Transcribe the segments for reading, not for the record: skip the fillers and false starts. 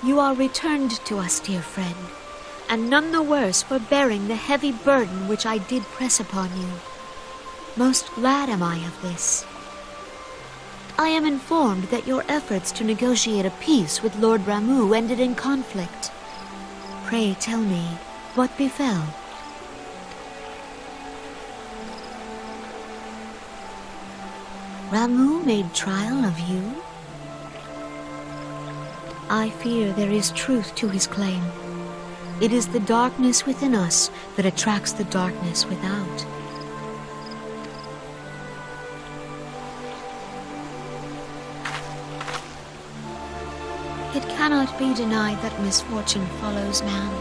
You are returned to us, dear friend, and none the worse for bearing the heavy burden which I did press upon you. Most glad am I of this. I am informed that your efforts to negotiate a peace with Lord Ramuh ended in conflict. Pray tell me, what befell? Ramuh made trial of you? I fear there is truth to his claim. It is the darkness within us that attracts the darkness without. It cannot be denied that misfortune follows man.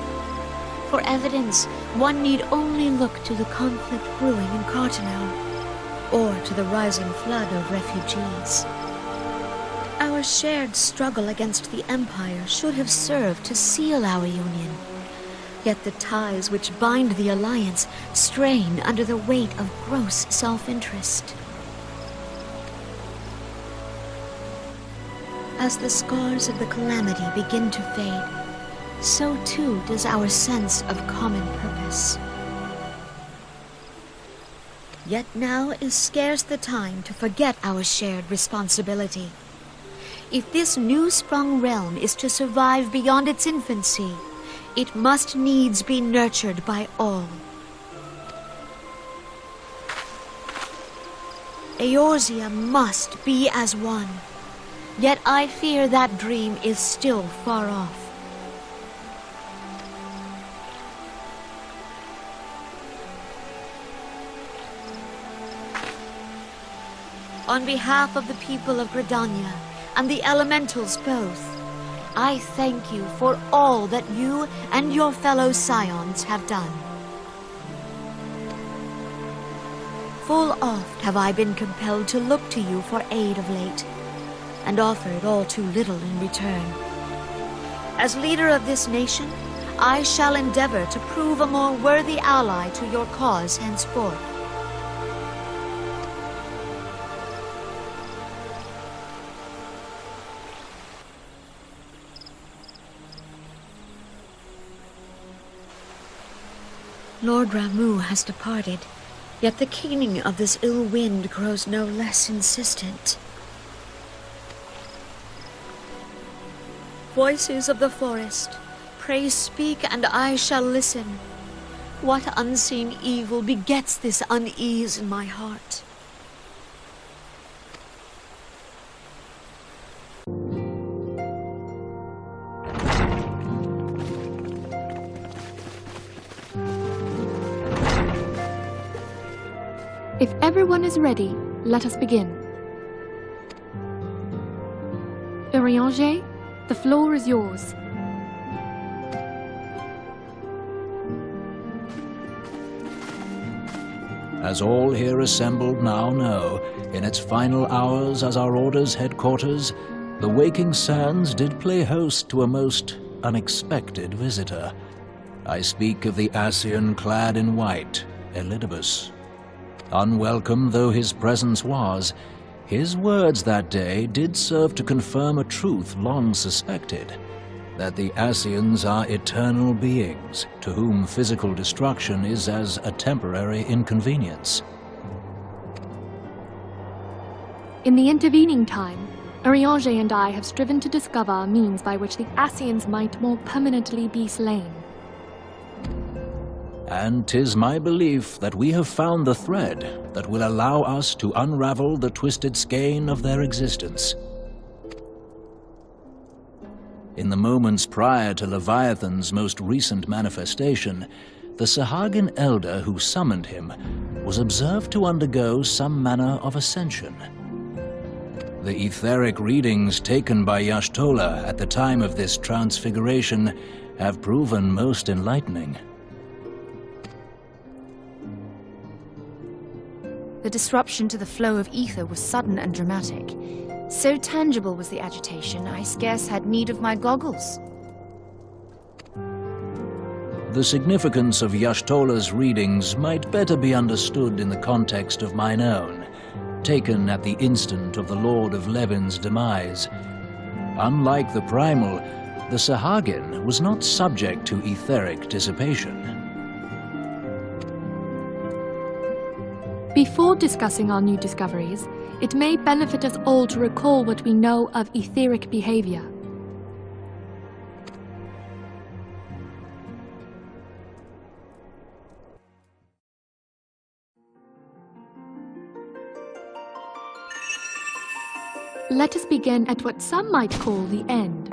For evidence, one need only look to the conflict brewing in Cartelo, or to the rising flood of refugees. Our shared struggle against the Empire should have served to seal our union. Yet the ties which bind the Alliance strain under the weight of gross self-interest. As the scars of the calamity begin to fade, so too does our sense of common purpose. Yet now is scarce the time to forget our shared responsibility. If this new-sprung realm is to survive beyond its infancy, it must needs be nurtured by all. Eorzea must be as one. Yet I fear that dream is still far off. On behalf of the people of Gridania and the elementals both, I thank you for all that you and your fellow scions have done. Full oft have I been compelled to look to you for aid of late, and offered all too little in return. As leader of this nation, I shall endeavor to prove a more worthy ally to your cause henceforth. Lord Ramuh has departed, yet the keening of this ill wind grows no less insistent. Voices of the forest, pray speak and I shall listen. What unseen evil begets this unease in my heart? If everyone is ready, let us begin. Urianger, the floor is yours. As all here assembled now know, in its final hours as our Order's headquarters, the waking sands did play host to a most unexpected visitor. I speak of the Ascian clad in white, Elidibus. Unwelcome though his presence was, his words that day did serve to confirm a truth long suspected, that the Ascians are eternal beings, to whom physical destruction is as a temporary inconvenience. In the intervening time, Urianger and I have striven to discover a means by which the Ascians might more permanently be slain. And 'tis my belief that we have found the thread that will allow us to unravel the twisted skein of their existence. In the moments prior to Leviathan's most recent manifestation, the Sahagin elder who summoned him was observed to undergo some manner of ascension. The etheric readings taken by Y'shtola at the time of this transfiguration have proven most enlightening. The disruption to the flow of ether was sudden and dramatic. So tangible was the agitation, I scarce had need of my goggles. The significance of Y'shtola's readings might better be understood in the context of mine own, taken at the instant of the Lord of Levin's demise. Unlike the primal, the Sahagin was not subject to etheric dissipation. Before discussing our new discoveries, it may benefit us all to recall what we know of etheric behavior. Let us begin at what some might call the end.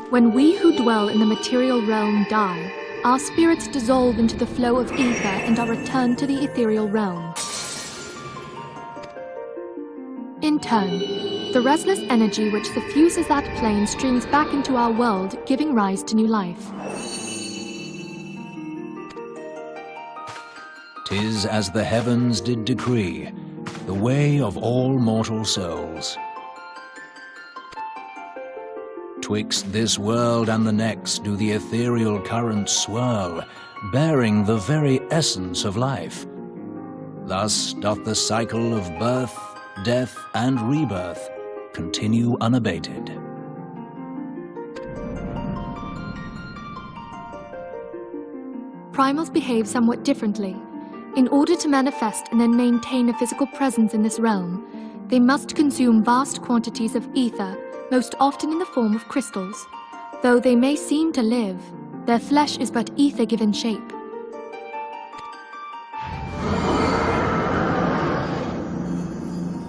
When we who dwell in the material realm die, our spirits dissolve into the flow of ether and are returned to the ethereal realm. In turn, the restless energy which suffuses that plane streams back into our world, giving rise to new life. 'Tis as the heavens did decree, the way of all mortal souls. Twixt this world and the next do the ethereal currents swirl, bearing the very essence of life. Thus doth the cycle of birth, death, and rebirth continue unabated. Primals behave somewhat differently. In order to manifest and then maintain a physical presence in this realm, they must consume vast quantities of ether, most often in the form of crystals. Though they may seem to live, their flesh is but ether given shape.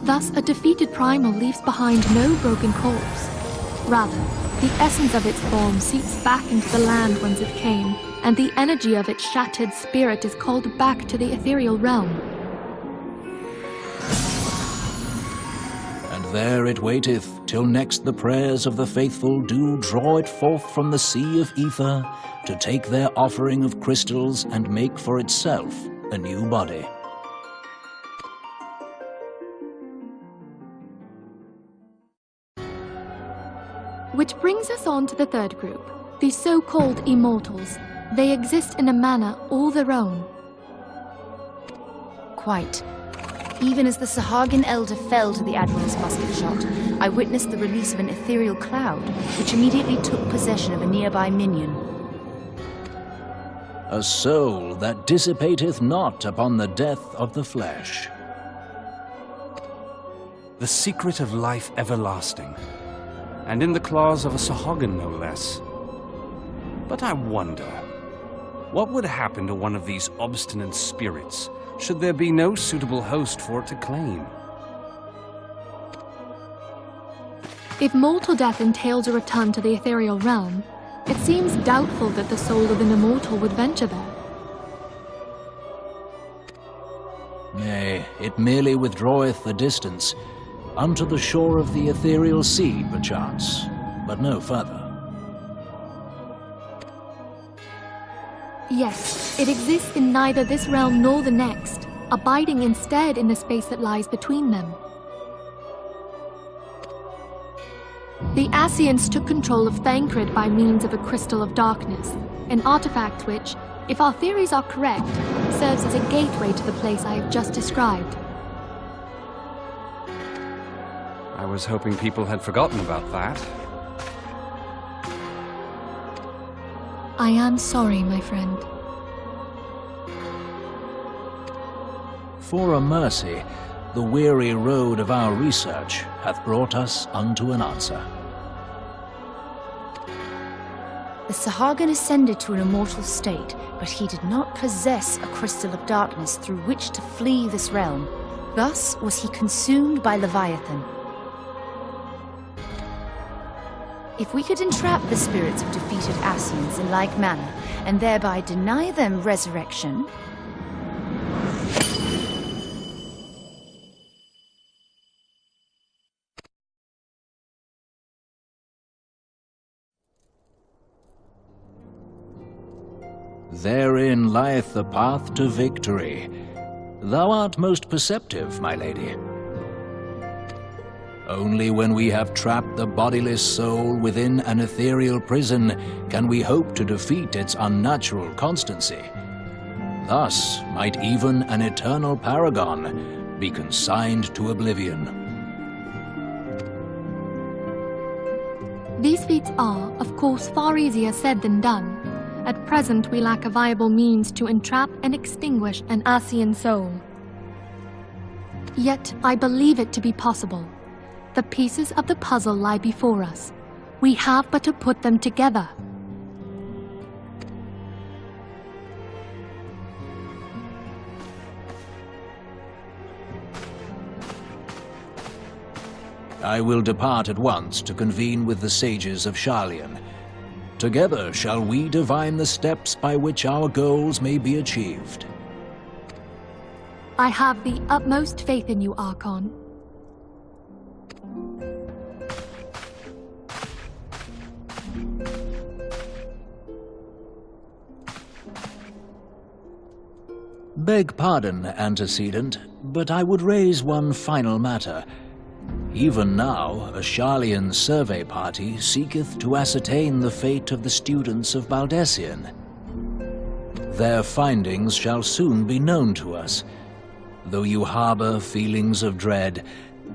Thus, a defeated primal leaves behind no broken corpse. Rather, the essence of its form seeps back into the land whence it came, and the energy of its shattered spirit is called back to the ethereal realm. And there it waiteth, till next the prayers of the faithful do draw it forth from the sea of ether, to take their offering of crystals and make for itself a new body. Which brings us on to the third group, the so-called immortals. They exist in a manner all their own. Quite. Even as the Sahagin elder fell to the Admiral's musket shot, I witnessed the release of an ethereal cloud, which immediately took possession of a nearby minion. A soul that dissipateth not upon the death of the flesh. The secret of life everlasting, and in the claws of a Sahagin no less. But I wonder, what would happen to one of these obstinate spirits should there be no suitable host for it to claim? If mortal death entails a return to the ethereal realm, it seems doubtful that the soul of an immortal would venture there. Nay, it merely withdraweth a distance, unto the shore of the ethereal sea, perchance, but no further. Yes, it exists in neither this realm nor the next, abiding instead in the space that lies between them. The Ascians took control of Thancred by means of a crystal of darkness, an artifact which, if our theories are correct, serves as a gateway to the place I have just described. I was hoping people had forgotten about that. I am sorry, my friend. For a mercy, the weary road of our research hath brought us unto an answer. The Sahagin ascended to an immortal state, but he did not possess a crystal of darkness through which to flee this realm. Thus was he consumed by Leviathan. If we could entrap the spirits of defeated Ascians in like manner, and thereby deny them resurrection... Therein lieth the path to victory. Thou art most perceptive, my lady. Only when we have trapped the bodiless soul within an ethereal prison can we hope to defeat its unnatural constancy. Thus might even an eternal paragon be consigned to oblivion. These feats are, of course, far easier said than done. At present, we lack a viable means to entrap and extinguish an Ascian soul. Yet, I believe it to be possible. The pieces of the puzzle lie before us. We have but to put them together. I will depart at once to convene with the sages of Sharlayan. Together shall we divine the steps by which our goals may be achieved. I have the utmost faith in you, Archon. Beg pardon, antecedent, but I would raise one final matter. Even now, a Sharlayan survey party seeketh to ascertain the fate of the students of Baldessian. Their findings shall soon be known to us. Though you harbor feelings of dread,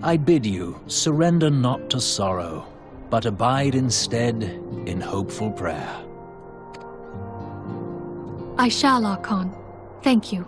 I bid you surrender not to sorrow, but abide instead in hopeful prayer. I shall, Archon. Thank you.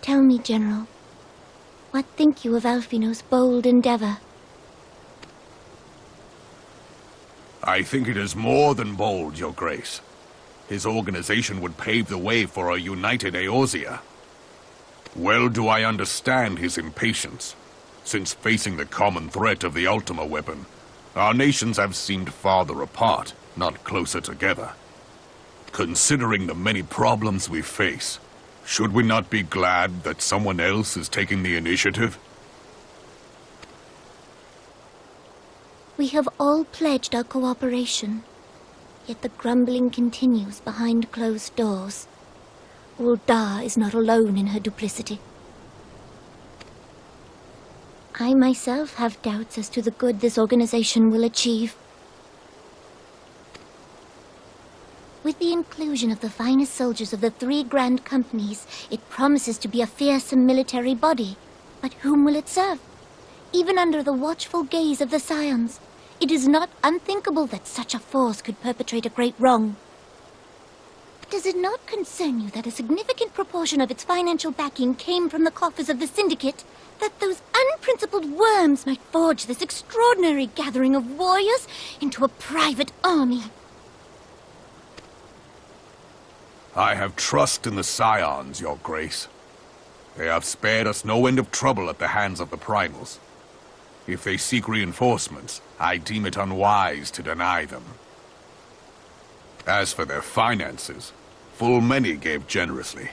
Tell me, General, what think you of Alfino's bold endeavor? I think it is more than bold, Your Grace. His organization would pave the way for a united Eorzea. Well do I understand his impatience. Since facing the common threat of the Ultima weapon, our nations have seemed farther apart, not closer together. Considering the many problems we face, should we not be glad that someone else is taking the initiative? We have all pledged our cooperation, yet the grumbling continues behind closed doors. Ul'dah is not alone in her duplicity. I myself have doubts as to the good this organization will achieve. With the inclusion of the finest soldiers of the 3 grand companies, it promises to be a fearsome military body. But whom will it serve? Even under the watchful gaze of the Scions, it is not unthinkable that such a force could perpetrate a great wrong. Does it not concern you that a significant proportion of its financial backing came from the coffers of the Syndicate? That those unprincipled worms might forge this extraordinary gathering of warriors into a private army? I have trust in the Scions, Your Grace. They have spared us no end of trouble at the hands of the Primals. If they seek reinforcements, I deem it unwise to deny them. As for their finances, full many gave generously.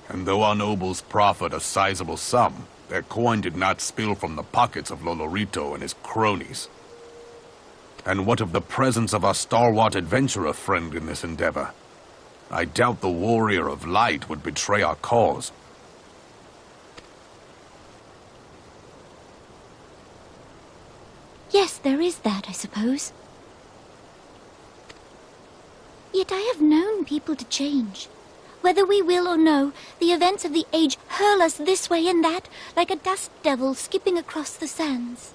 And though our nobles proffered a sizable sum, their coin did not spill from the pockets of Lolorito and his cronies. And what of the presence of our stalwart adventurer friend in this endeavor? I doubt the Warrior of Light would betray our cause. Yes, there is that, I suppose. Yet I have known people to change. Whether we will or no, the events of the age hurl us this way and that, like a dust devil skipping across the sands.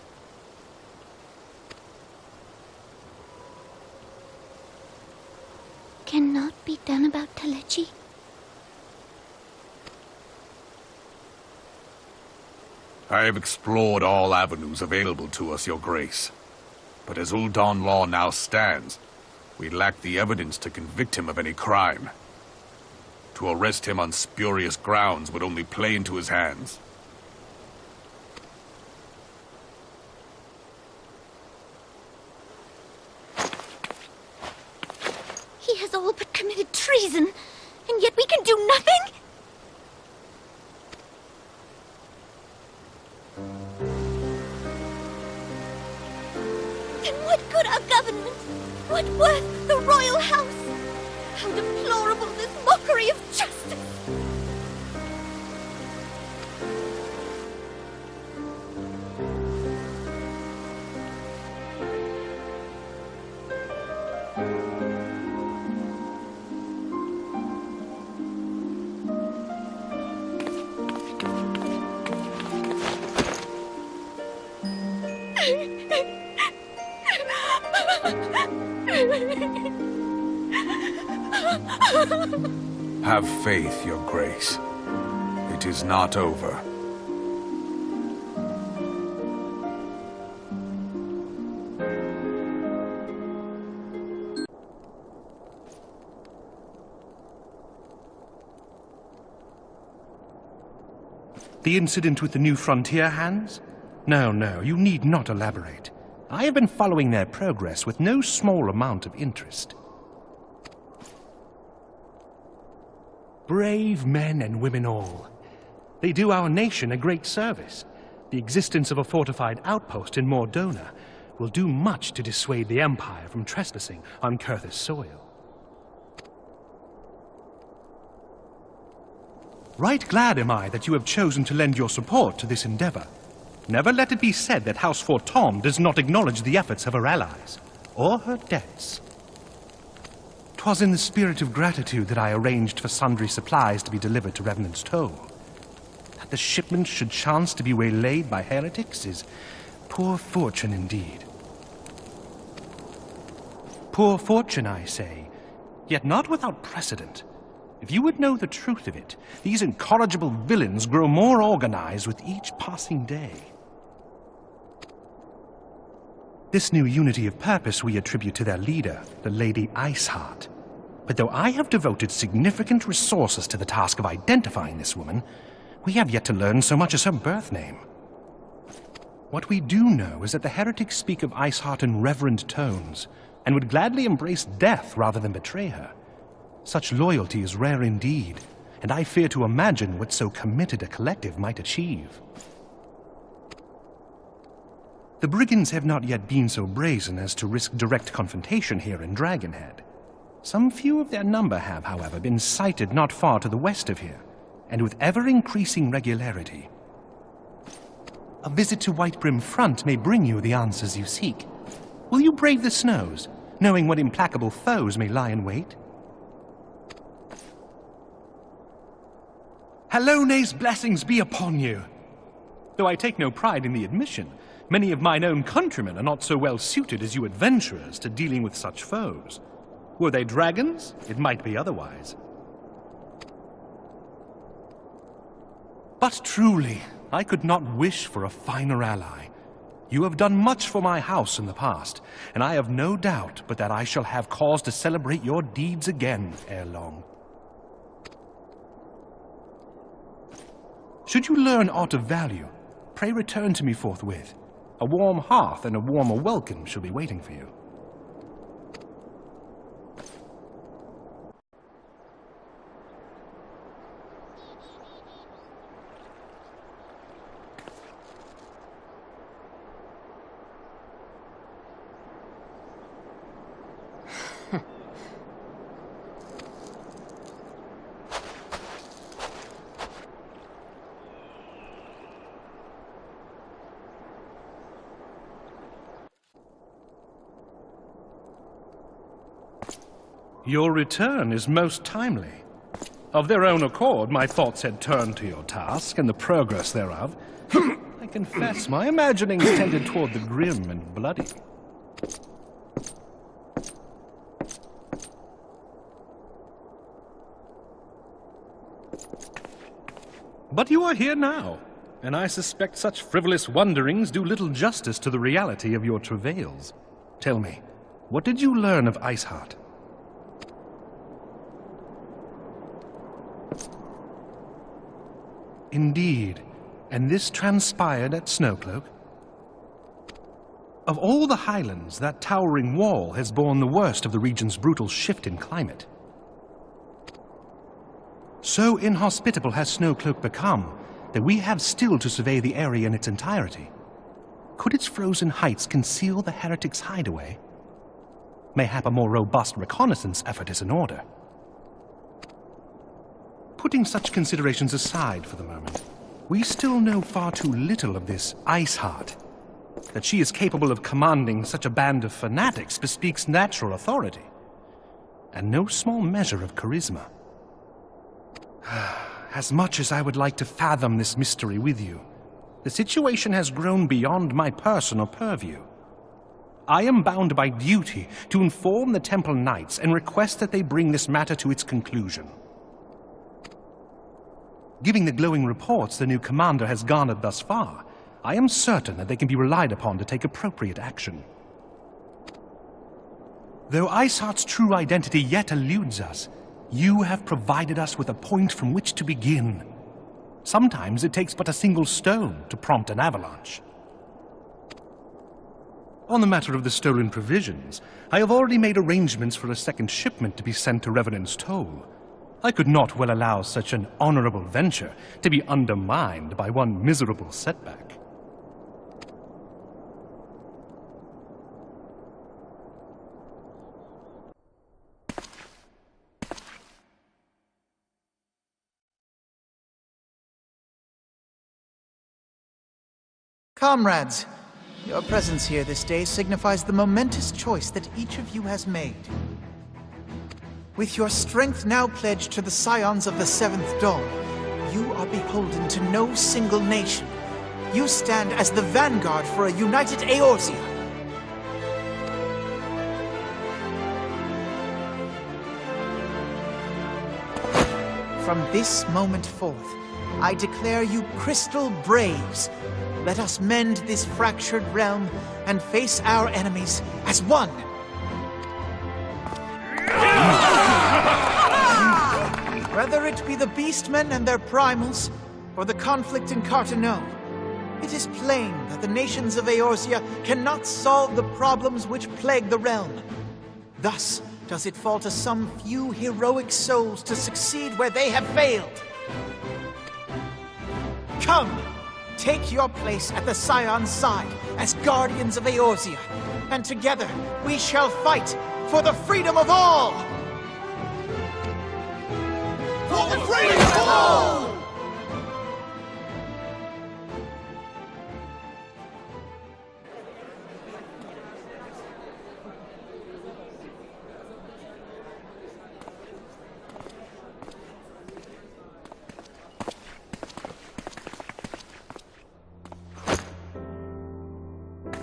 Cannot be done about Telechi? I have explored all avenues available to us, Your Grace. But as Ul'dah law now stands, we lack the evidence to convict him of any crime. To arrest him on spurious grounds would only play into his hands. He has all but committed treason, and yet we can do nothing? Then what good our government? What worth the royal house? How deplorable this mockery of justice! Have faith, Your Grace. It is not over. The incident with the new frontier hands? No, you need not elaborate. I have been following their progress with no small amount of interest. Brave men and women all. They do our nation a great service. The existence of a fortified outpost in Mordona will do much to dissuade the Empire from trespassing on Kurthus soil. Right glad am I that you have chosen to lend your support to this endeavor. Never let it be said that House Fortom does not acknowledge the efforts of her allies, or her debts. 'Twas in the spirit of gratitude that I arranged for sundry supplies to be delivered to Revenant's Toll. That the shipment should chance to be waylaid by heretics is poor fortune indeed. Poor fortune, I say, yet not without precedent. If you would know the truth of it, these incorrigible villains grow more organized with each passing day. This new unity of purpose we attribute to their leader, the Lady Iceheart. But though I have devoted significant resources to the task of identifying this woman, we have yet to learn so much as her birth name. What we do know is that the heretics speak of Iceheart in reverent tones, and would gladly embrace death rather than betray her. Such loyalty is rare indeed, and I fear to imagine what so committed a collective might achieve. The brigands have not yet been so brazen as to risk direct confrontation here in Dragonhead. Some few of their number have, however, been sighted not far to the west of here, and with ever-increasing regularity. A visit to Whitebrim Front may bring you the answers you seek. Will you brave the snows, knowing what implacable foes may lie in wait? Halone's blessings be upon you! Though I take no pride in the admission, many of mine own countrymen are not so well suited as you adventurers to dealing with such foes. Were they dragons, it might be otherwise. But truly, I could not wish for a finer ally. You have done much for my house in the past, and I have no doubt but that I shall have cause to celebrate your deeds again ere long. Should you learn aught of value, pray return to me forthwith. A warm hearth and a warmer welcome shall be waiting for you. Your return is most timely. Of their own accord, my thoughts had turned to your task and the progress thereof. I confess, my imaginings tended toward the grim and bloody. But you are here now, and I suspect such frivolous wonderings do little justice to the reality of your travails. Tell me, what did you learn of Iceheart? Indeed, and this transpired at Snowcloak? Of all the highlands, that towering wall has borne the worst of the region's brutal shift in climate. So inhospitable has Snowcloak become that we have still to survey the area in its entirety. Could its frozen heights conceal the heretics' hideaway? Mayhap a more robust reconnaissance effort is in order. Putting such considerations aside for the moment, we still know far too little of this Iceheart. That she is capable of commanding such a band of fanatics bespeaks natural authority, and no small measure of charisma. As much as I would like to fathom this mystery with you, the situation has grown beyond my personal purview. I am bound by duty to inform the Temple Knights and request that they bring this matter to its conclusion. Giving the glowing reports the new commander has garnered thus far, I am certain that they can be relied upon to take appropriate action. Though Iceheart's true identity yet eludes us, you have provided us with a point from which to begin. Sometimes it takes but a single stone to prompt an avalanche. On the matter of the stolen provisions, I have already made arrangements for a second shipment to be sent to Revenant's Toll. I could not well allow such an honorable venture to be undermined by one miserable setback. Comrades, your presence here this day signifies the momentous choice that each of you has made. With your strength now pledged to the scions of the Seventh Dawn, you are beholden to no single nation. You stand as the vanguard for a united Eorzea. from this moment forth, I declare you Crystal Braves. Let us mend this fractured realm and face our enemies as one. Whether it be the Beastmen and their primals, or the conflict in Carteneau, it is plain that the nations of Eorzea cannot solve the problems which plague the realm. Thus does it fall to some few heroic souls to succeed where they have failed. Come, take your place at the Scion's side as guardians of Eorzea, and together we shall fight for the freedom of all! For the freedom of all!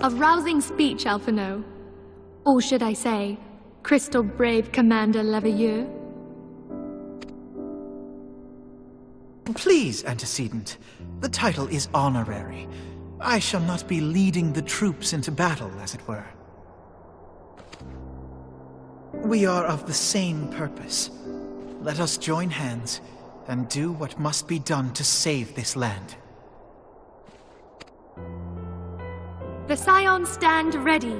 A rousing speech, Alphino. Or should I say, Crystal Brave Commander Leveilleur? Please, Antecedent. The title is honorary. I shall not be leading the troops into battle, as it were. We are of the same purpose. Let us join hands and do what must be done to save this land. The Scions stand ready.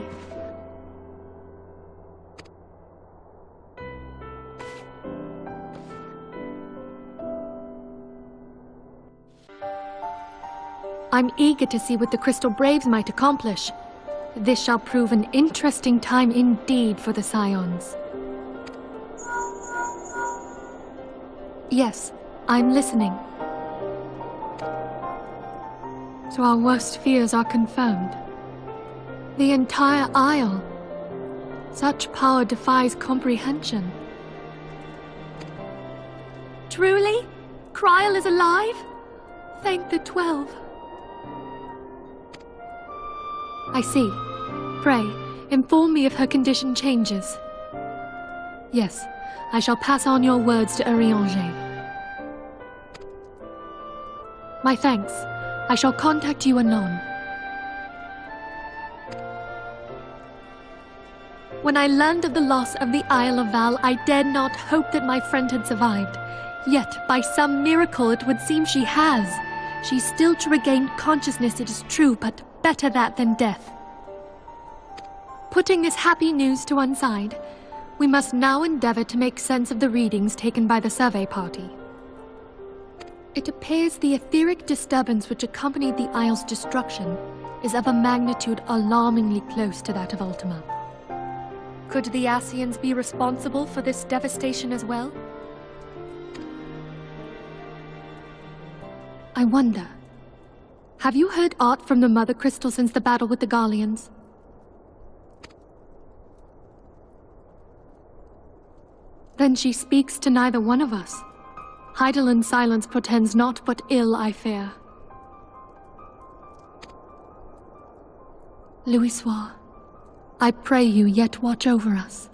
I'm eager to see what the Crystal Braves might accomplish. This shall prove an interesting time indeed for the Scions. Yes, I'm listening. So our worst fears are confirmed. The entire Isle. Such power defies comprehension. Truly? Kryl is alive? Thank the 12. I see. Pray, inform me if her condition changes. Yes, I shall pass on your words to Urianger. My thanks. I shall contact you anon. When I learned of the loss of the Isle of Val, I dared not hope that my friend had survived. Yet, by some miracle, it would seem she has. She's still to regain consciousness, it is true, but better that than death. Putting this happy news to one side, we must now endeavor to make sense of the readings taken by the survey party. It appears the etheric disturbance which accompanied the Isle's destruction is of a magnitude alarmingly close to that of Ultima. Could the Ascians be responsible for this devastation as well? I wonder, have you heard aught from the Mother Crystal since the battle with the Garleans? Then she speaks to neither one of us. Heidelin silence portends naught but ill, I fear. Louisoix, I pray you yet watch over us.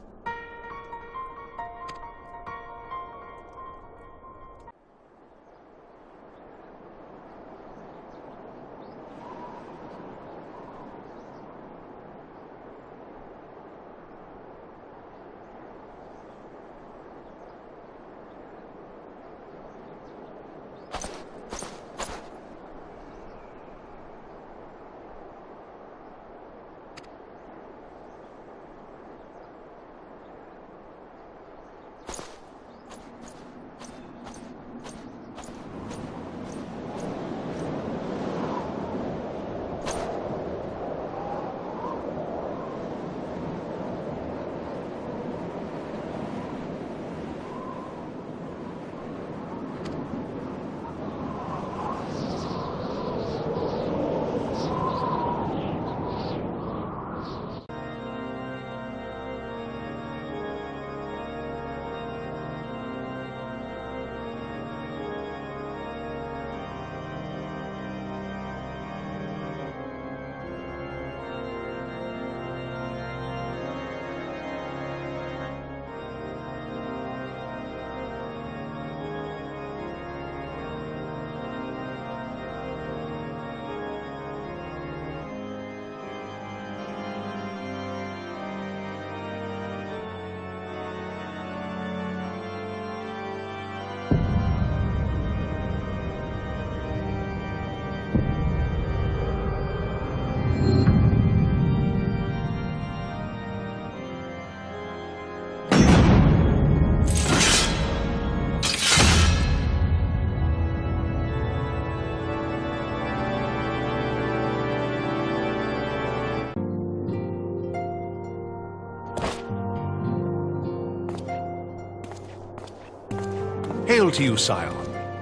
Hail to you, sire.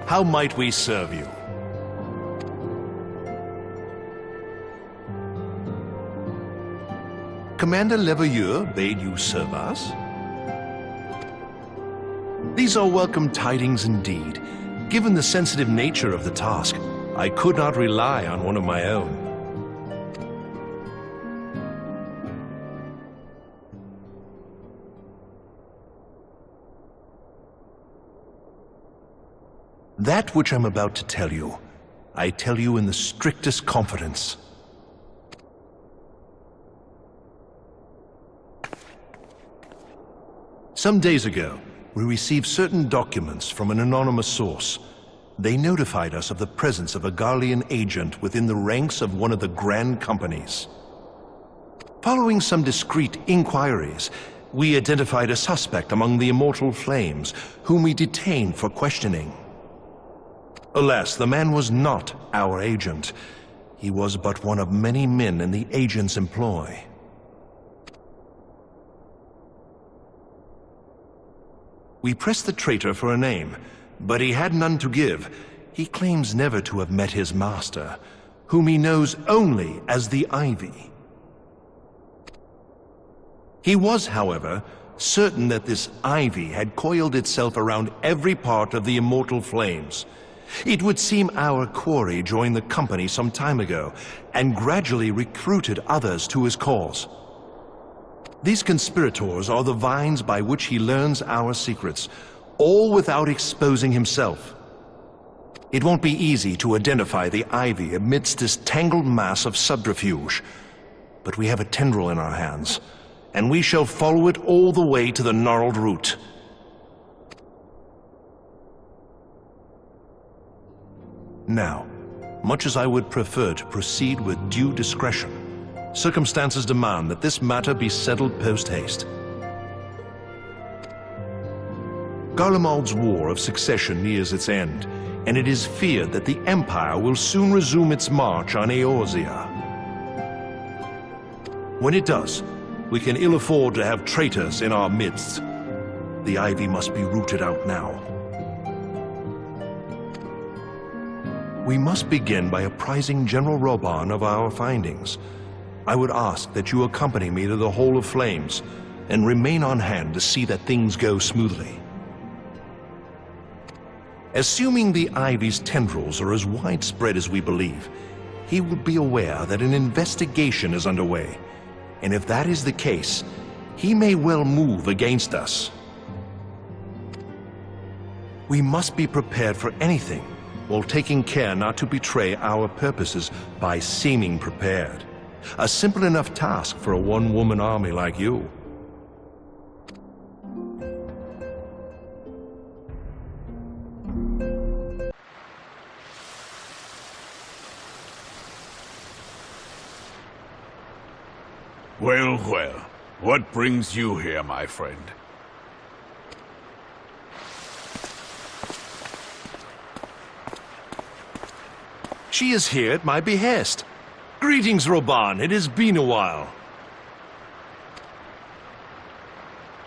How might we serve you? Commander Leveilleur bade you serve us? These are welcome tidings indeed. Given the sensitive nature of the task, I could not rely on one of my own. That which I'm about to tell you, I tell you in the strictest confidence. Some days ago, we received certain documents from an anonymous source. They notified us of the presence of a Garlean agent within the ranks of one of the Grand Companies. Following some discreet inquiries, we identified a suspect among the Immortal Flames, whom we detained for questioning. Alas, the man was not our agent. He was but one of many men in the agent's employ. We pressed the traitor for a name, but he had none to give. He claims never to have met his master, whom he knows only as the Ivy. He was, however, certain that this Ivy had coiled itself around every part of the Immortal Flames. It would seem our quarry joined the company some time ago, and gradually recruited others to his cause. These conspirators are the vines by which he learns our secrets, all without exposing himself. It won't be easy to identify the Ivy amidst this tangled mass of subterfuge, but we have a tendril in our hands, and we shall follow it all the way to the gnarled root. Now, much as I would prefer to proceed with due discretion, circumstances demand that this matter be settled post-haste. Garlemald's War of Succession nears its end, and it is feared that the Empire will soon resume its march on Eorzea. When it does, we can ill afford to have traitors in our midst. The Ivy must be rooted out now. We must begin by apprising General Reborn of our findings. I would ask that you accompany me to the Hall of Flames and remain on hand to see that things go smoothly. Assuming the Ivy's tendrils are as widespread as we believe, he will be aware that an investigation is underway, and if that is the case, he may well move against us. We must be prepared for anything, while taking care not to betray our purposes by seeming prepared. A simple enough task for a one-woman army like you. Well, well, what brings you here, my friend? She is here at my behest. Greetings, Reborn. It has been a while.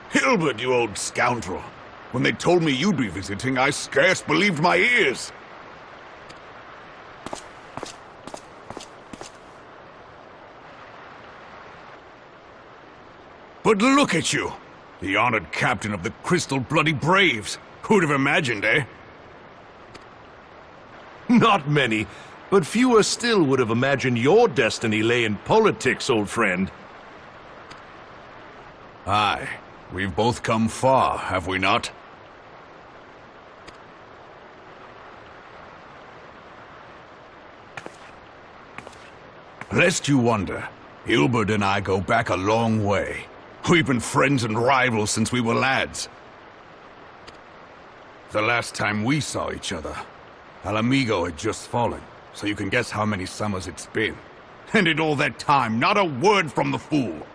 Hilbert, you old scoundrel. When they told me you'd be visiting, I scarce believed my ears. But look at you! The honored captain of the Crystal Bloody Braves. Who'd have imagined, eh? Not many. But fewer still would have imagined your destiny lay in politics, old friend. Aye, we've both come far, have we not? Lest you wonder, Hilbert and I go back a long way. We've been friends and rivals since we were lads. The last time we saw each other, Alamigo had just fallen. So you can guess how many summers it's been. And in all that time, not a word from the fool.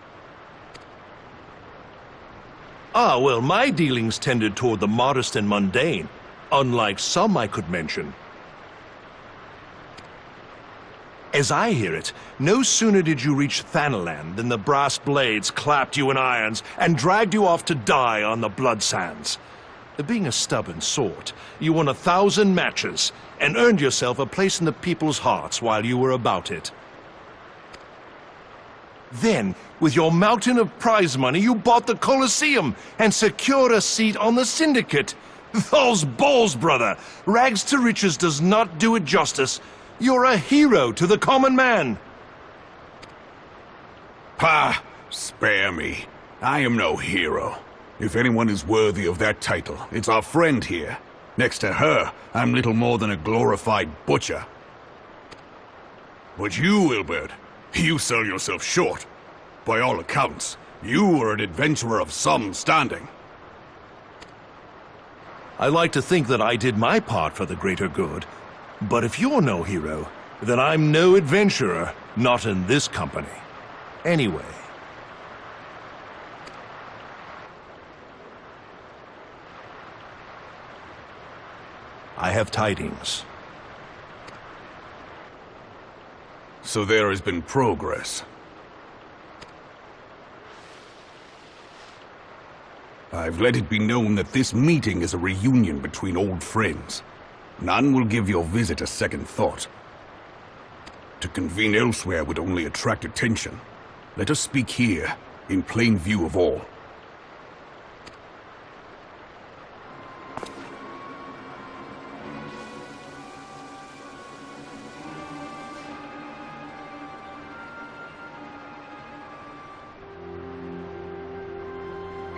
Ah, well, my dealings tended toward the modest and mundane, unlike some I could mention. As I hear it, no sooner did you reach Thanaland than the brass blades clapped you in irons and dragged you off to die on the blood sands. Being a stubborn sort, you won 1,000 matches and earned yourself a place in the people's hearts while you were about it. Then, with your mountain of prize money, you bought the Colosseum and secured a seat on the Syndicate. Those balls, brother! Rags to riches does not do it justice. You're a hero to the common man. Pah! Spare me. I am no hero. If anyone is worthy of that title, it's our friend here. Next to her, I'm little more than a glorified butcher. But you, Wilbert, you sell yourself short. By all accounts, you are an adventurer of some standing. I like to think that I did my part for the greater good. But if you're no hero, then I'm no adventurer, not in this company. Anyway. I have tidings. So there has been progress. I've let it be known that this meeting is a reunion between old friends. None will give your visit a second thought. To convene elsewhere would only attract attention. Let us speak here, in plain view of all.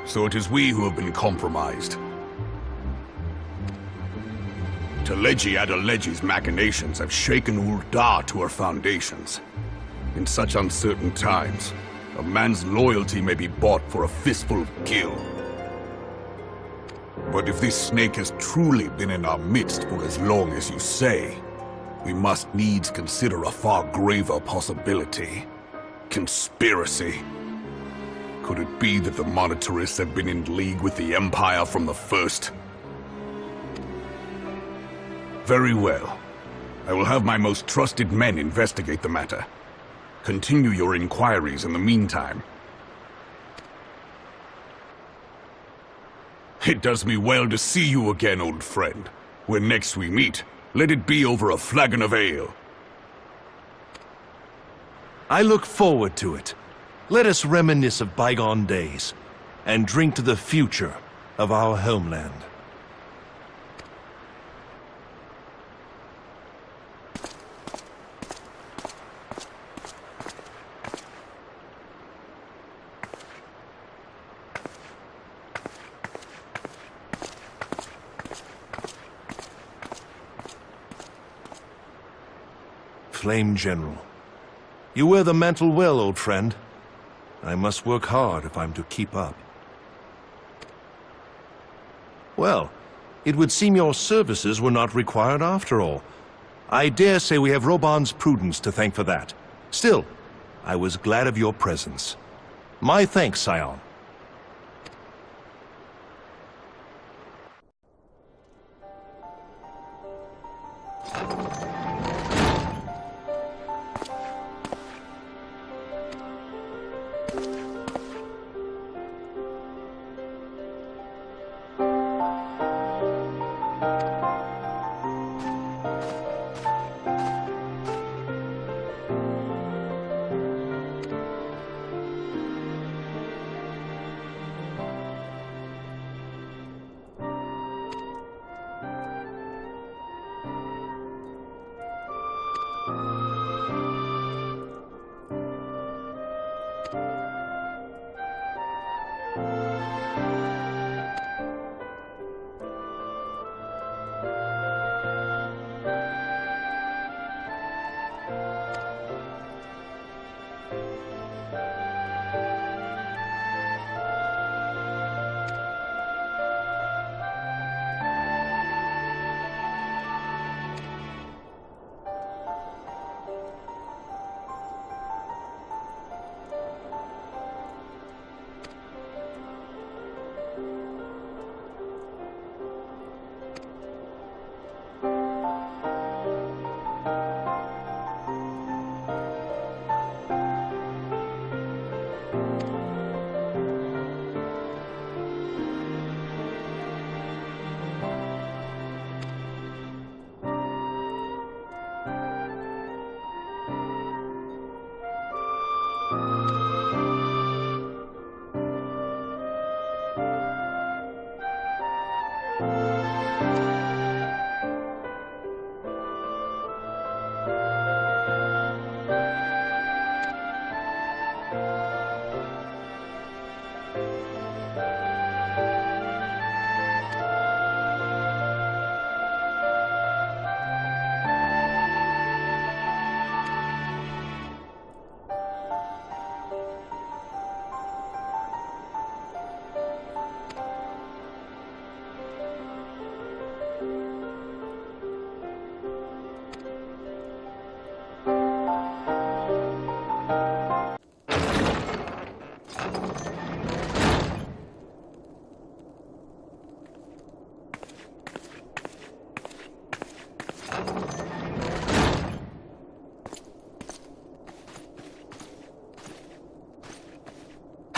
So it is we who have been compromised. Teleji Adeleji's machinations have shaken Ul'dah to her foundations. In such uncertain times, a man's loyalty may be bought for a fistful of gil. But if this snake has truly been in our midst for as long as you say, we must needs consider a far graver possibility. Conspiracy. Could it be that the Monetarists have been in league with the Empire from the first? Very well. I will have my most trusted men investigate the matter. Continue your inquiries in the meantime. It does me well to see you again, old friend. When next we meet, let it be over a flagon of ale. I look forward to it. Let us reminisce of bygone days, and drink to the future of our homeland. Flame General, you wear the mantle well, old friend. I must work hard if I'm to keep up. Well, it would seem your services were not required after all. I dare say we have Roban's prudence to thank for that. Still, I was glad of your presence. My thanks, Scion.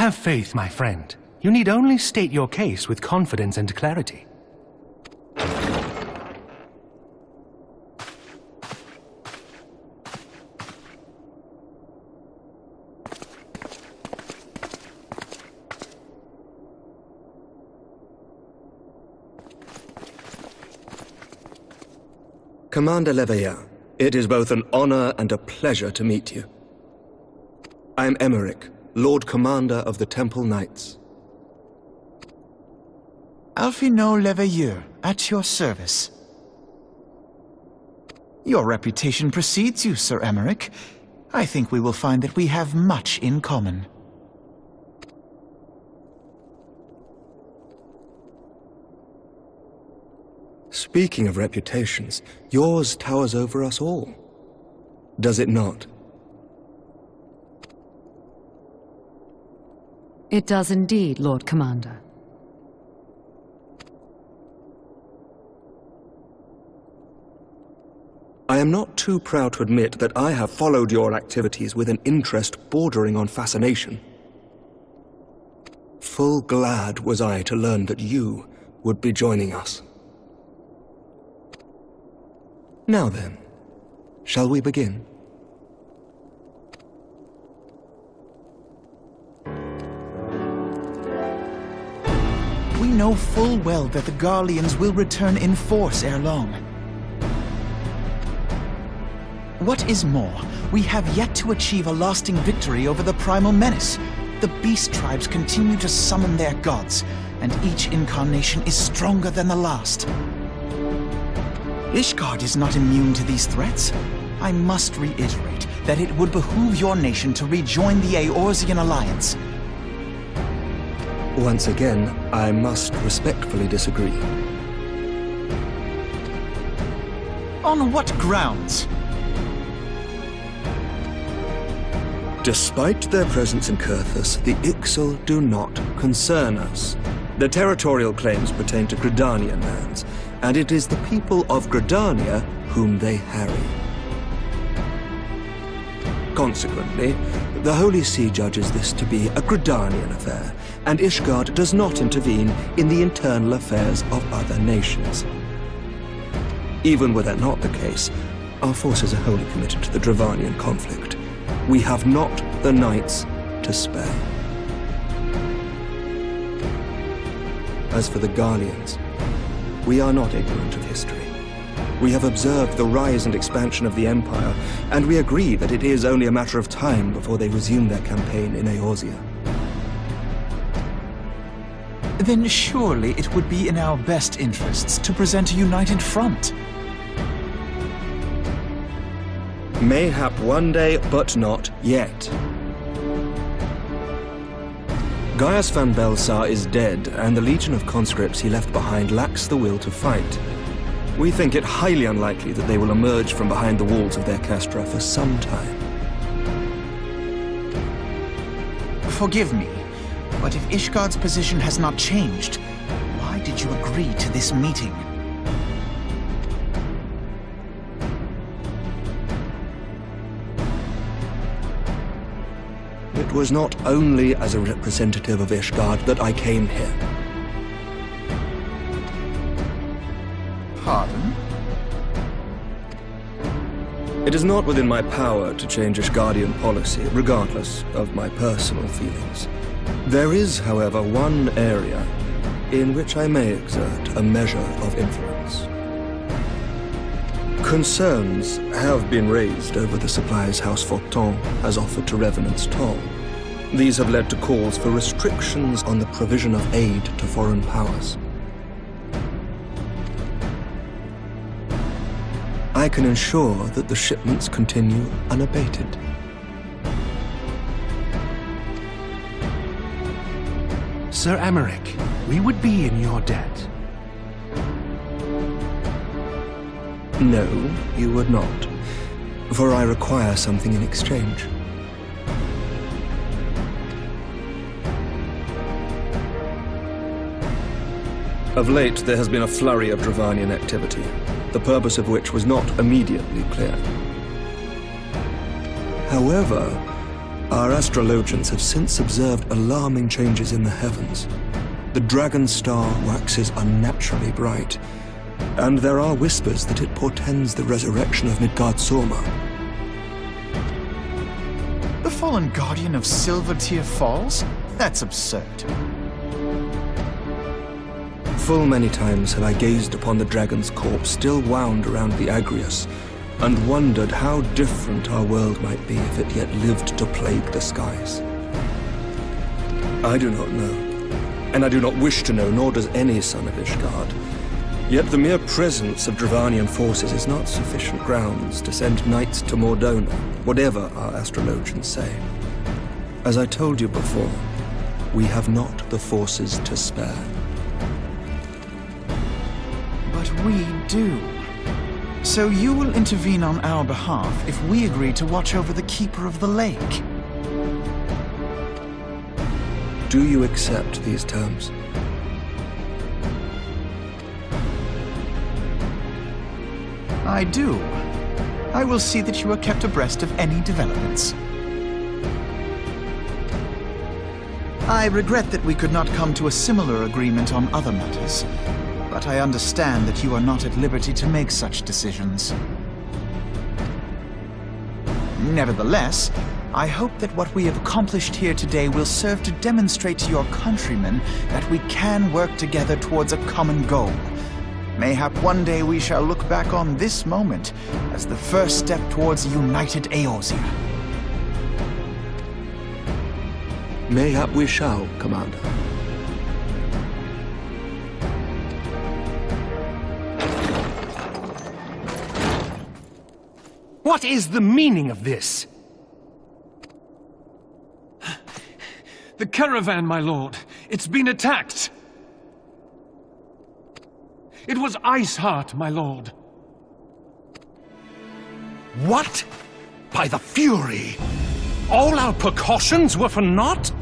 Have faith, my friend. You need only state your case with confidence and clarity. Commander Leveilleur, it is both an honor and a pleasure to meet you. I am Emmerich, Lord Commander of the Temple Knights. Alphino Leveilleur, at your service. Your reputation precedes you, Sir Emmerich. I think we will find that we have much in common. Speaking of reputations, yours towers over us all. Does it not? It does indeed, Lord Commander. I am not too proud to admit that I have followed your activities with an interest bordering on fascination. Full glad was I to learn that you would be joining us. Now then, shall we begin? We know full well that the Garleans will return in force ere long. What is more, we have yet to achieve a lasting victory over the primal menace. The beast tribes continue to summon their gods, and each incarnation is stronger than the last. Ishgard is not immune to these threats. I must reiterate that it would behoove your nation to rejoin the Eorzean alliance. Once again, I must respectfully disagree. On what grounds? Despite their presence in Kurthus, the Ixal do not concern us. Their territorial claims pertain to Gridanian lands, and it is the people of Gridania whom they harry. Consequently, the Holy See judges this to be a Gridanian affair, and Ishgard does not intervene in the internal affairs of other nations. Even were that not the case, our forces are wholly committed to the Dravanian conflict. We have not the knights to spare. As for the Garleans, we are not ignorant of history. We have observed the rise and expansion of the Empire, and we agree that it is only a matter of time before they resume their campaign in Eorzea. Then surely it would be in our best interests to present a united front. Mayhap one day, but not yet. Gaius van Belsar is dead, and the legion of conscripts he left behind lacks the will to fight. We think it highly unlikely that they will emerge from behind the walls of their castra for some time. Forgive me, but if Ishgard's position has not changed, why did you agree to this meeting? It was not only as a representative of Ishgard that I came here. Pardon? It is not within my power to change Ishgardian policy, regardless of my personal feelings. There is, however, one area in which I may exert a measure of influence. Concerns have been raised over the supplies House Fortin has offered to Revenant's toll. These have led to calls for restrictions on the provision of aid to foreign powers. I can ensure that the shipments continue unabated. Sir Emmerich, we would be in your debt. No, you would not, for I require something in exchange. Of late, there has been a flurry of Dravanian activity, the purpose of which was not immediately clear. However, our astrologians have since observed alarming changes in the heavens. The dragon star waxes unnaturally bright, and there are whispers that it portends the resurrection of Miqo'te. The fallen guardian of Silvertear Falls? That's absurd. Full many times have I gazed upon the dragon's corpse still wound around the Agrius, and wondered how different our world might be if it yet lived to plague the skies. I do not know, and I do not wish to know, nor does any son of Ishgard. Yet the mere presence of Dravanian forces is not sufficient grounds to send knights to Mordona, whatever our astrologians say. As I told you before, we have not the forces to spare. But we do. So you will intervene on our behalf if we agree to watch over the Keeper of the Lake. Do you accept these terms? I do. I will see that you are kept abreast of any developments. I regret that we could not come to a similar agreement on other matters, but I understand that you are not at liberty to make such decisions. Nevertheless, I hope that what we have accomplished here today will serve to demonstrate to your countrymen that we can work together towards a common goal. Mayhap one day we shall look back on this moment as the first step towards a united Eorzea. Mayhap we shall, Commander. What is the meaning of this? The caravan, my lord. It's been attacked. It was Iceheart, my lord. What? By the Fury! All our precautions were for naught?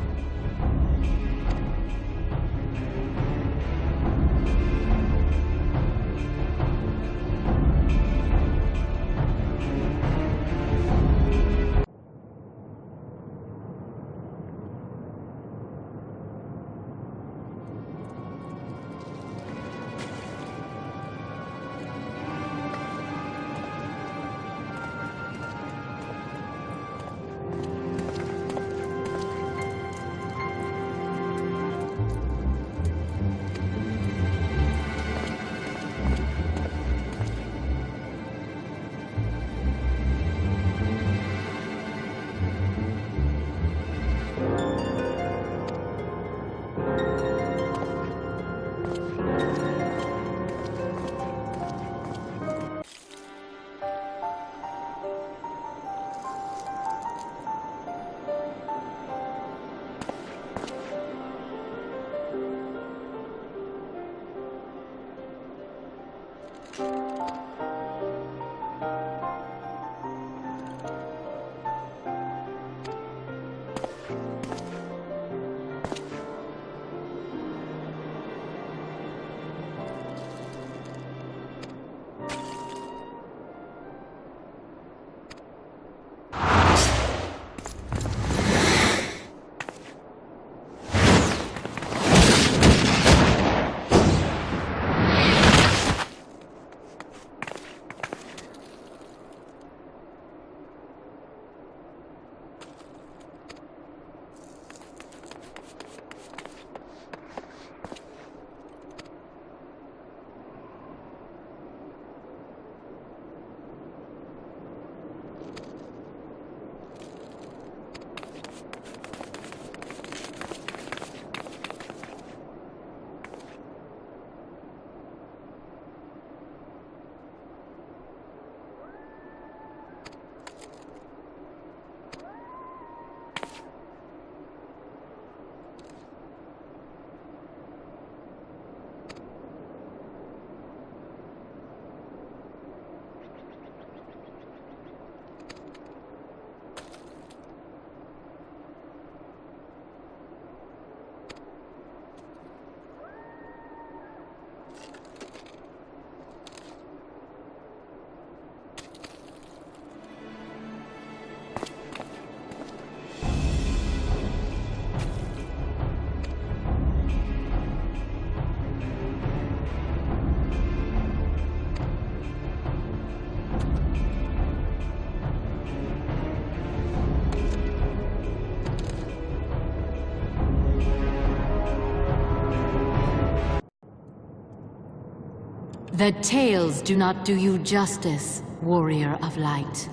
The tales do not do you justice, warrior of light.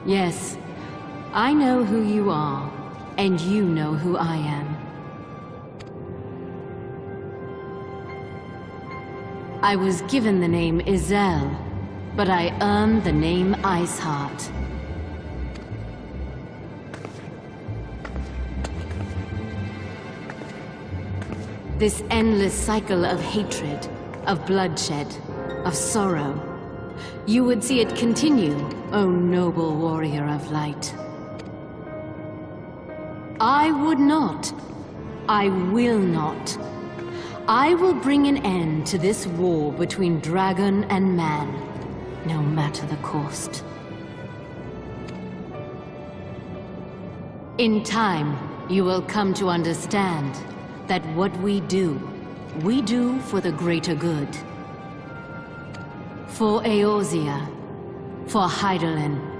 Yes, I know who you are, and you know who I am. I was given the name Izel, but I earned the name Iceheart. This endless cycle of hatred, of bloodshed, of sorrow. You would see it continue, O noble warrior of light. I would not. I will not. I will bring an end to this war between dragon and man, no matter the cost. In time, you will come to understand that what we do for the greater good. For Eorzea, for Hydaelyn.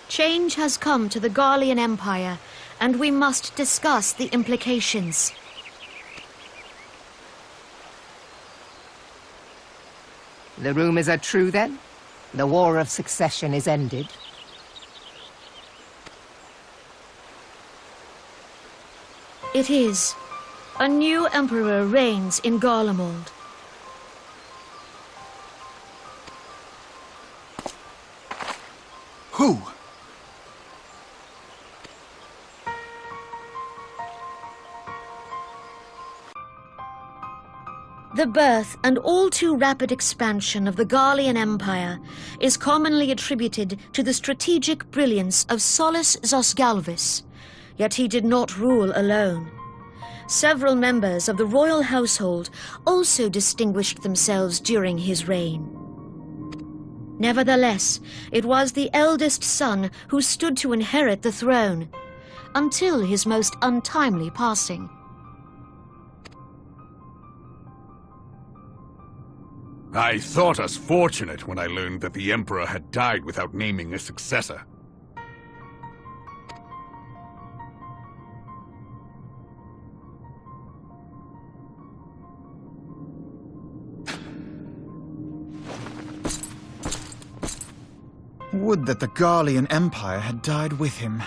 Change has come to the Garlean Empire, and we must discuss the implications. The rumors are true, then? The War of Succession is ended? It is. A new emperor reigns in Garlemald. Who? The birth and all too rapid expansion of the Garlean Empire is commonly attributed to the strategic brilliance of Solus Zosgalvis, yet he did not rule alone. Several members of the royal household also distinguished themselves during his reign. Nevertheless, it was the eldest son who stood to inherit the throne, until his most untimely passing. I thought us fortunate when I learned that the Emperor had died without naming a successor. Would that the Garlean Empire had died with him.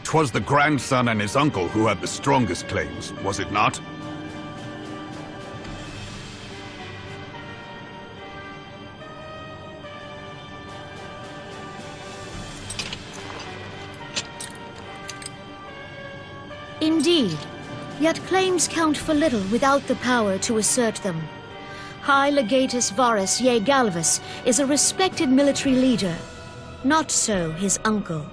'Twas the grandson and his uncle who had the strongest claims, was it not? Indeed, yet claims count for little without the power to assert them. High Legatus Varus Ye Galvus is a respected military leader, not so his uncle.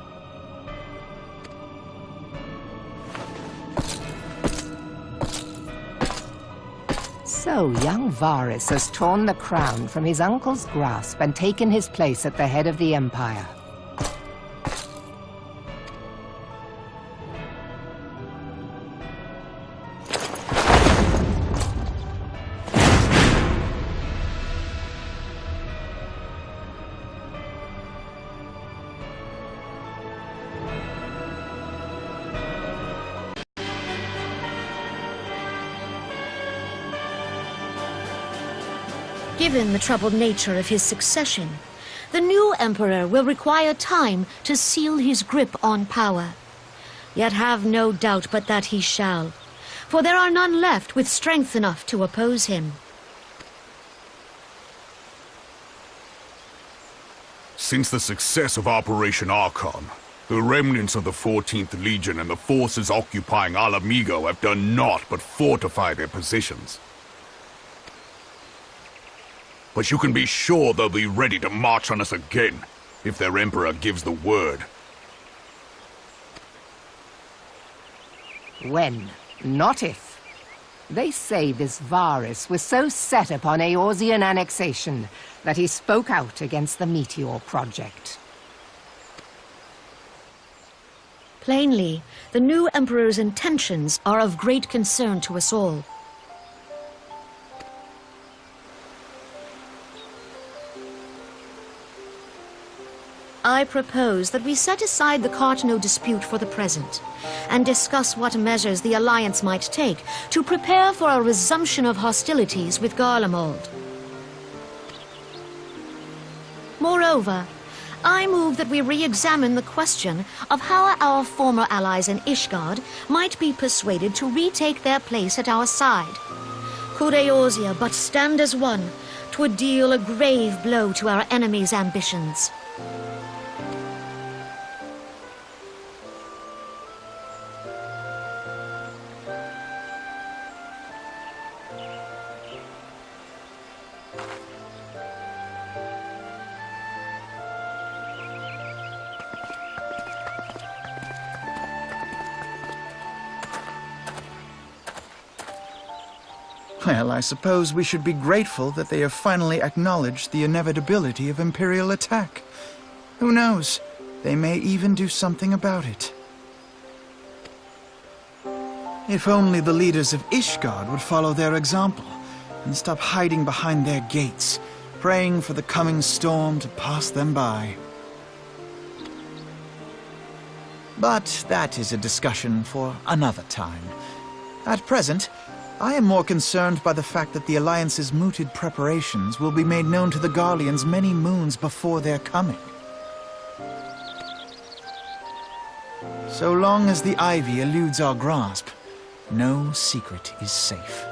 So young Varus has torn the crown from his uncle's grasp and taken his place at the head of the Empire. Given the troubled nature of his succession, the new emperor will require time to seal his grip on power. Yet have no doubt but that he shall, for there are none left with strength enough to oppose him. Since the success of Operation Archon, the remnants of the 14th Legion and the forces occupying Alamigo have done naught but fortify their positions. But you can be sure they'll be ready to march on us again, if their Emperor gives the word. When, not if. They say this Varus was so set upon Eorzean annexation that he spoke out against the Meteor Project. Plainly, the new emperor's intentions are of great concern to us all. I propose that we set aside the Cartano dispute for the present, and discuss what measures the Alliance might take to prepare for a resumption of hostilities with Garlemald. Moreover, I move that we re-examine the question of how our former allies in Ishgard might be persuaded to retake their place at our side. Could Eorzea but stand as one, 'twould deal a grave blow to our enemies' ambitions. Well, I suppose we should be grateful that they have finally acknowledged the inevitability of Imperial attack. Who knows? They may even do something about it. If only the leaders of Ishgard would follow their example and stop hiding behind their gates, praying for the coming storm to pass them by. But that is a discussion for another time. At present, I am more concerned by the fact that the Alliance's mooted preparations will be made known to the Garleans many moons before their coming. So long as the Ivy eludes our grasp, no secret is safe.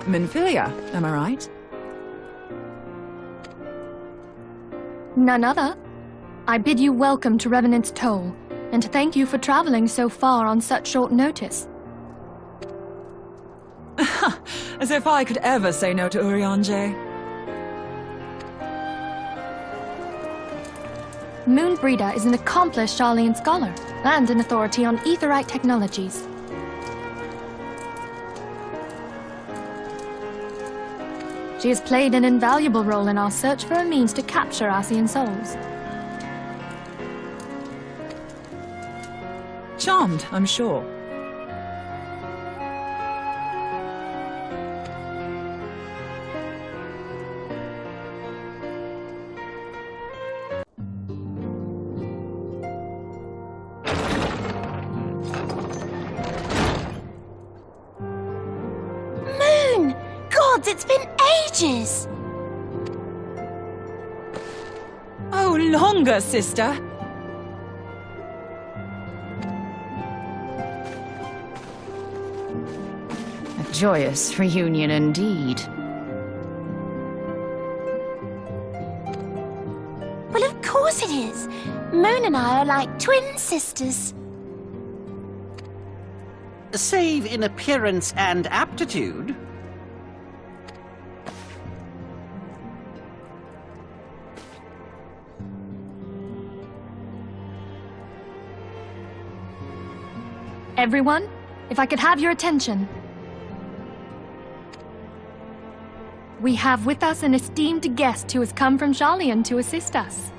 Menphina, am I right? None other. I bid you welcome to Revenant's Toll, and thank you for traveling so far on such short notice. As if I could ever say no to Urianger. Moonbreeder is an accomplished Sharlayan scholar, and an authority on aetherite technologies. She has played an invaluable role in our search for a means to capture Ascian souls. Charmed, I'm sure. It's been ages! Oh, longer, sister! A joyous reunion indeed. Well, of course it is. Moon and I are like twin sisters. Save in appearance and aptitude. Everyone, if I could have your attention. We have with us an esteemed guest who has come from Sharlayan to assist us.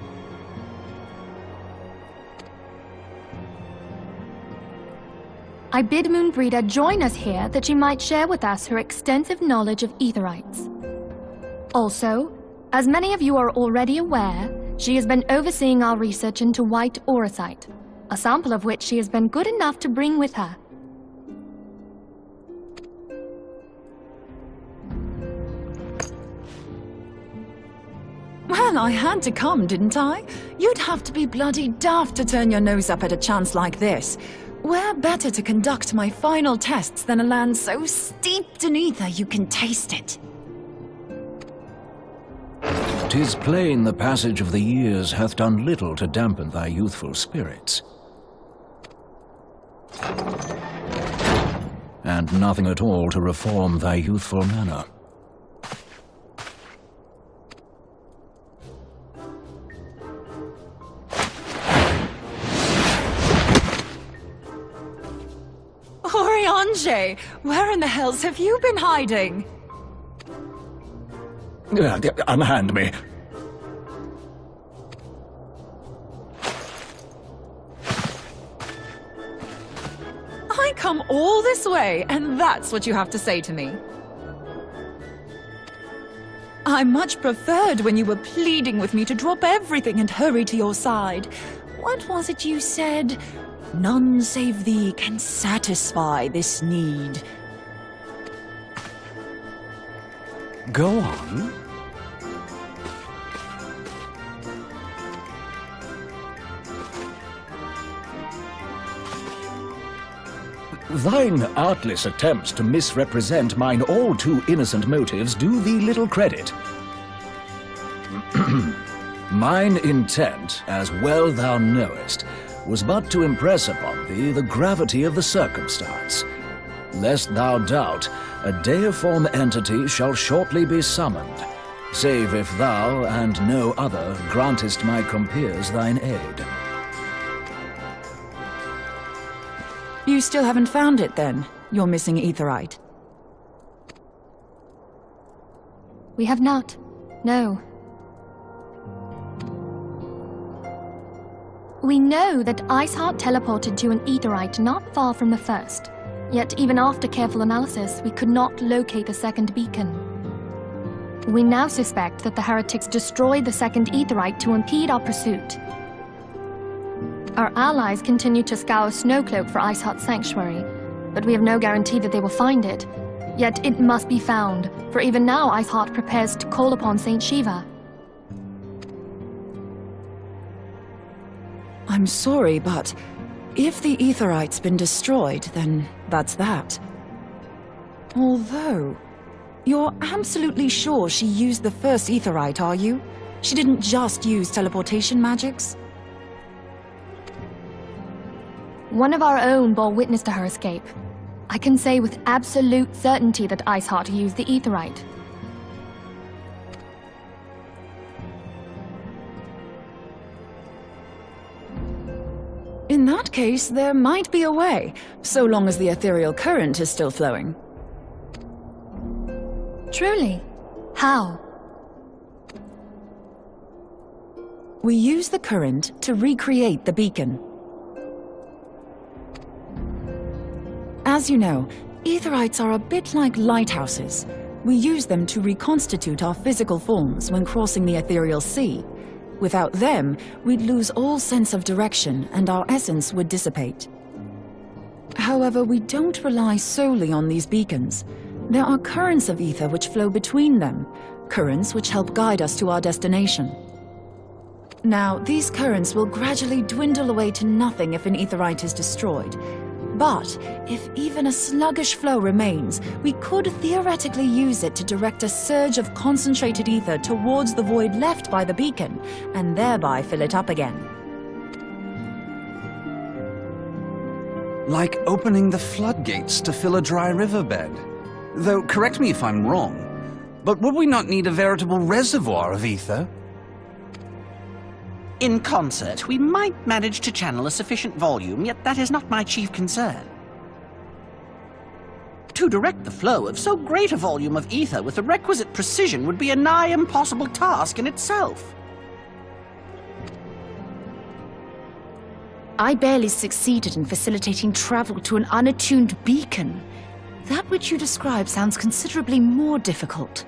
I bid Moonbreeder join us here that she might share with us her extensive knowledge of aetherites. Also, as many of you are already aware, she has been overseeing our research into white auracite, a sample of which she has been good enough to bring with her. Well, I had to come, didn't I? You'd have to be bloody daft to turn your nose up at a chance like this. Where better to conduct my final tests than a land so steeped in ether you can taste it? 'Tis plain the passage of the years hath done little to dampen thy youthful spirits. And nothing at all to reform thy youthful manner. Urianger, where in the hells have you been hiding? Unhand me. I come all this way, and that's what you have to say to me. I much preferred when you were pleading with me to drop everything and hurry to your side. What was it you said? None save thee can satisfy this need. Go on. Thine artless attempts to misrepresent mine all too innocent motives do thee little credit. Mine intent, as well thou knowest, was but to impress upon thee the gravity of the circumstance. Lest thou doubt, a deiform entity shall shortly be summoned, save if thou and no other grantest my compeers thine aid. You still haven't found it, then? Your missing aetherite? We have not. No. We know that Iceheart teleported to an aetherite not far from the first. Yet even after careful analysis, we could not locate the second beacon. We now suspect that the heretics destroyed the second aetherite to impede our pursuit. Our allies continue to scour Snowcloak for Iceheart's sanctuary, but we have no guarantee that they will find it. Yet it must be found, for even now Iceheart prepares to call upon Saint Shiva. I'm sorry, but if the aetherite's been destroyed, then that's that. Although, You're absolutely sure she used the first aetherite, are you? She didn't just use teleportation magics? One of our own bore witness to her escape. I can say with absolute certainty that Iceheart used the aetherite. In that case, there might be a way, so long as the ethereal current is still flowing. Truly? How? We use the current to recreate the beacon. As you know, aetherites are a bit like lighthouses. We use them to reconstitute our physical forms when crossing the ethereal sea. Without them, we'd lose all sense of direction and our essence would dissipate. However, we don't rely solely on these beacons. There are currents of ether which flow between them, currents which help guide us to our destination. Now, these currents will gradually dwindle away to nothing if an aetherite is destroyed. But if even a sluggish flow remains, we could theoretically use it to direct a surge of concentrated ether towards the void left by the beacon, and thereby fill it up again. Like opening the floodgates to fill a dry riverbed. Though, correct me if I'm wrong, but would we not need a veritable reservoir of ether? In concert, we might manage to channel a sufficient volume, yet that is not my chief concern. To direct the flow of so great a volume of ether with the requisite precision would be a nigh impossible task in itself. I barely succeeded in facilitating travel to an unattuned beacon. That which you describe sounds considerably more difficult.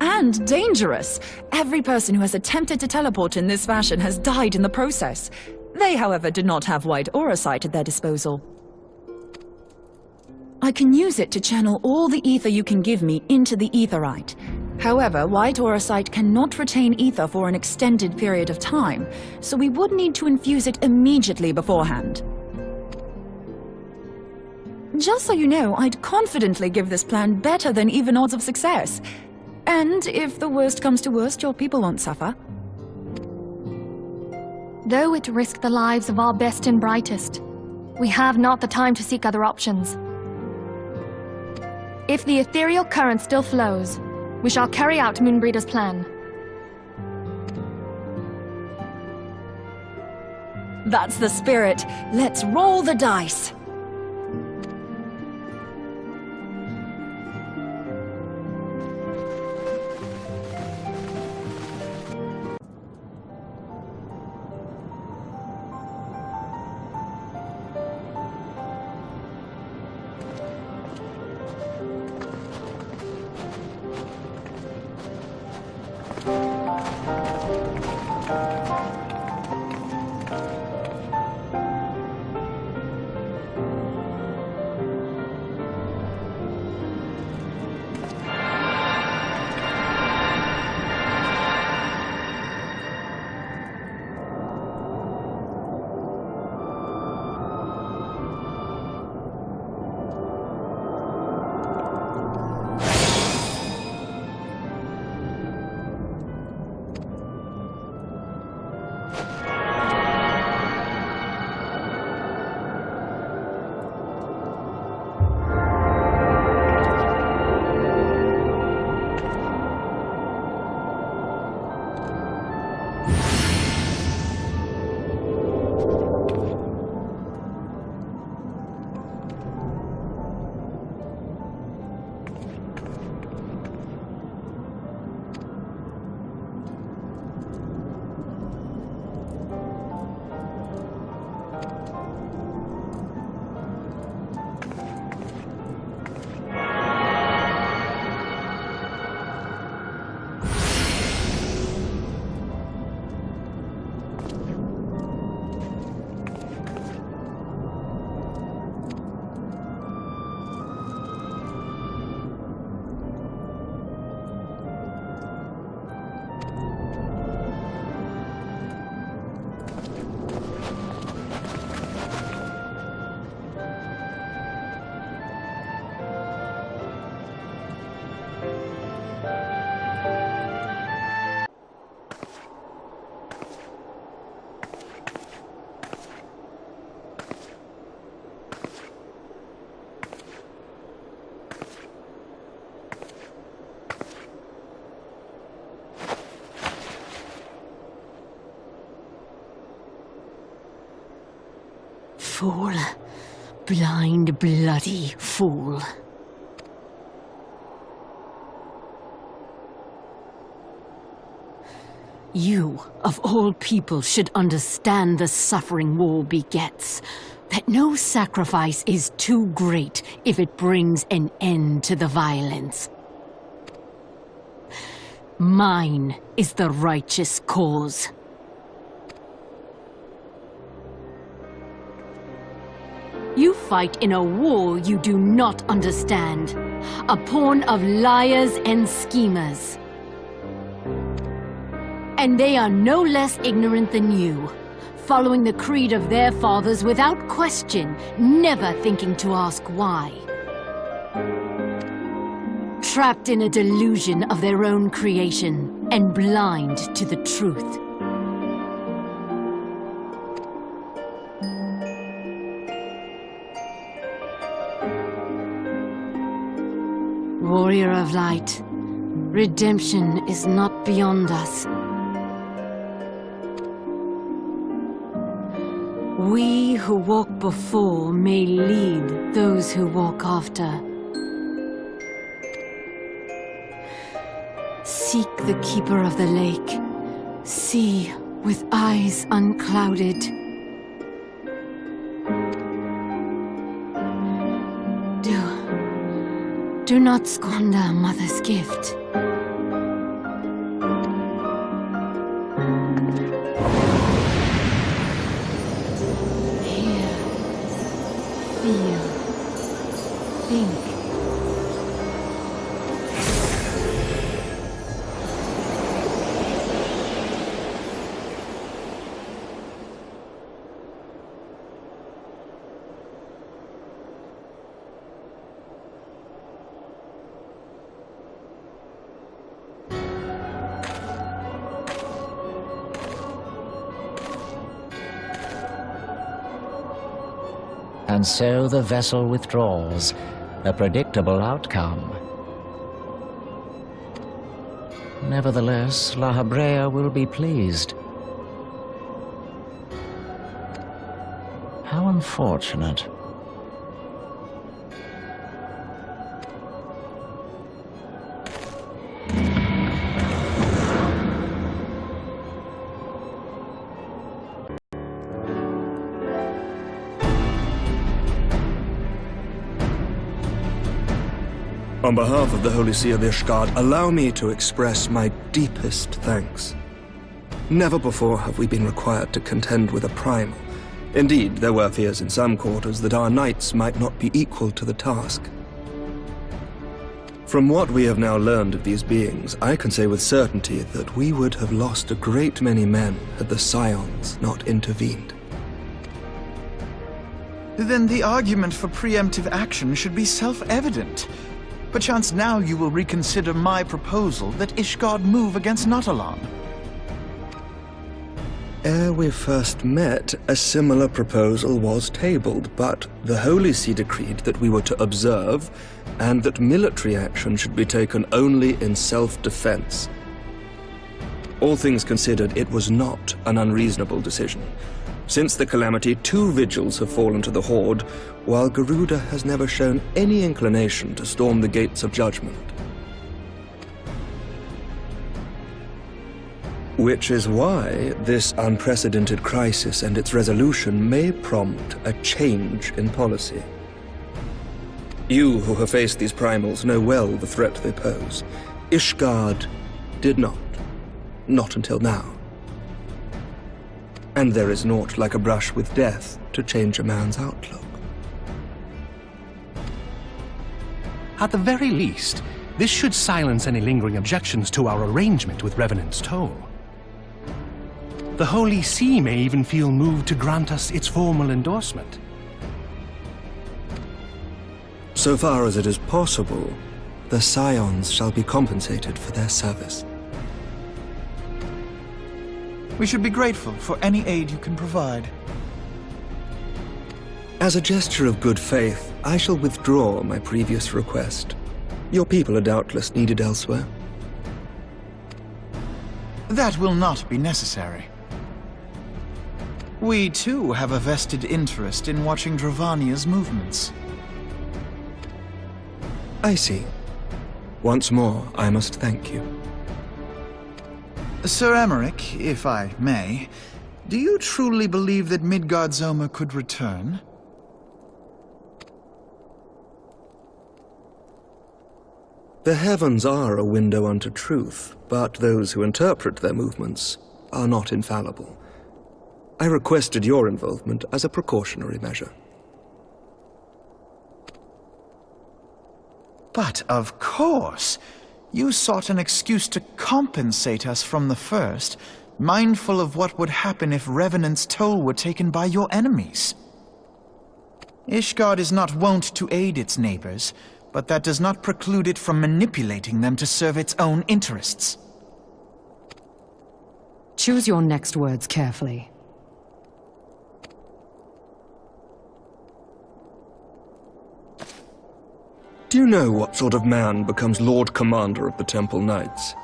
And dangerous. Every person who has attempted to teleport in this fashion has died in the process. They, however, did not have wide aura sight at their disposal. I can use it to channel all the ether you can give me into the aetherite. However, wide aura sight cannot retain ether for an extended period of time, so we would need to infuse it immediately beforehand. Just so you know, I'd confidently give this plan better than even odds of success. And if the worst comes to worst, your people won't suffer. Though it risked the lives of our best and brightest, we have not the time to seek other options. If the ethereal current still flows, we shall carry out Moonbreeder's plan. That's the spirit. Let's roll the dice. fool. Blind, bloody fool. You, of all people, should understand the suffering war begets. That no sacrifice is too great if it brings an end to the violence. Mine is the righteous cause. You fight in a war you do not understand. A pawn of liars and schemers. And they are no less ignorant than you, following the creed of their fathers without question, never thinking to ask why. Trapped in a delusion of their own creation, and blind to the truth. Warrior of light, redemption is not beyond us. We who walk before may lead those who walk after. Seek the keeper of the lake. See with eyes unclouded. Do not squander a mother's gift. Feel, think. And so the vessel withdraws, a predictable outcome. Nevertheless, La Habrea will be pleased. How unfortunate. On behalf of the Holy See of Ishgard, allow me to express my deepest thanks. Never before have we been required to contend with a primal. Indeed, there were fears in some quarters that our knights might not be equal to the task. From what we have now learned of these beings, I can say with certainty that we would have lost a great many men had the Scions not intervened. Then the argument for preemptive action should be self-evident. Perchance now you will reconsider my proposal that Ishgard move against Nautalon. Ere we first met, a similar proposal was tabled, but the Holy See decreed that we were to observe, and that military action should be taken only in self-defense. All things considered, it was not an unreasonable decision. Since the calamity, 2 vigils have fallen to the Horde, while Garuda has never shown any inclination to storm the gates of judgment. Which is why this unprecedented crisis and its resolution may prompt a change in policy. You who have faced these primals know well the threat they pose. Ishgard did not. Not until now. And there is naught like a brush with death to change a man's outlook. At the very least, this should silence any lingering objections to our arrangement with Revenant's Toll. The Holy See may even feel moved to grant us its formal endorsement. So far as it is possible, the Scions shall be compensated for their service. We should be grateful for any aid you can provide. As a gesture of good faith, I shall withdraw my previous request. Your people are doubtless needed elsewhere. That will not be necessary. We too have a vested interest in watching Dravania's movements. I see. Once more, I must thank you. Sir Emmerich, if I may, do you truly believe that Midgard's could return? The heavens are a window unto truth, but those who interpret their movements are not infallible. I requested your involvement as a precautionary measure. But of course, you sought an excuse to compensate us from the first, mindful of what would happen if Revenant's toll were taken by your enemies. Ishgard is not wont to aid its neighbors, but that does not preclude it from manipulating them to serve its own interests. Choose your next words carefully. Do you know what sort of man becomes Lord Commander of the Temple Knights?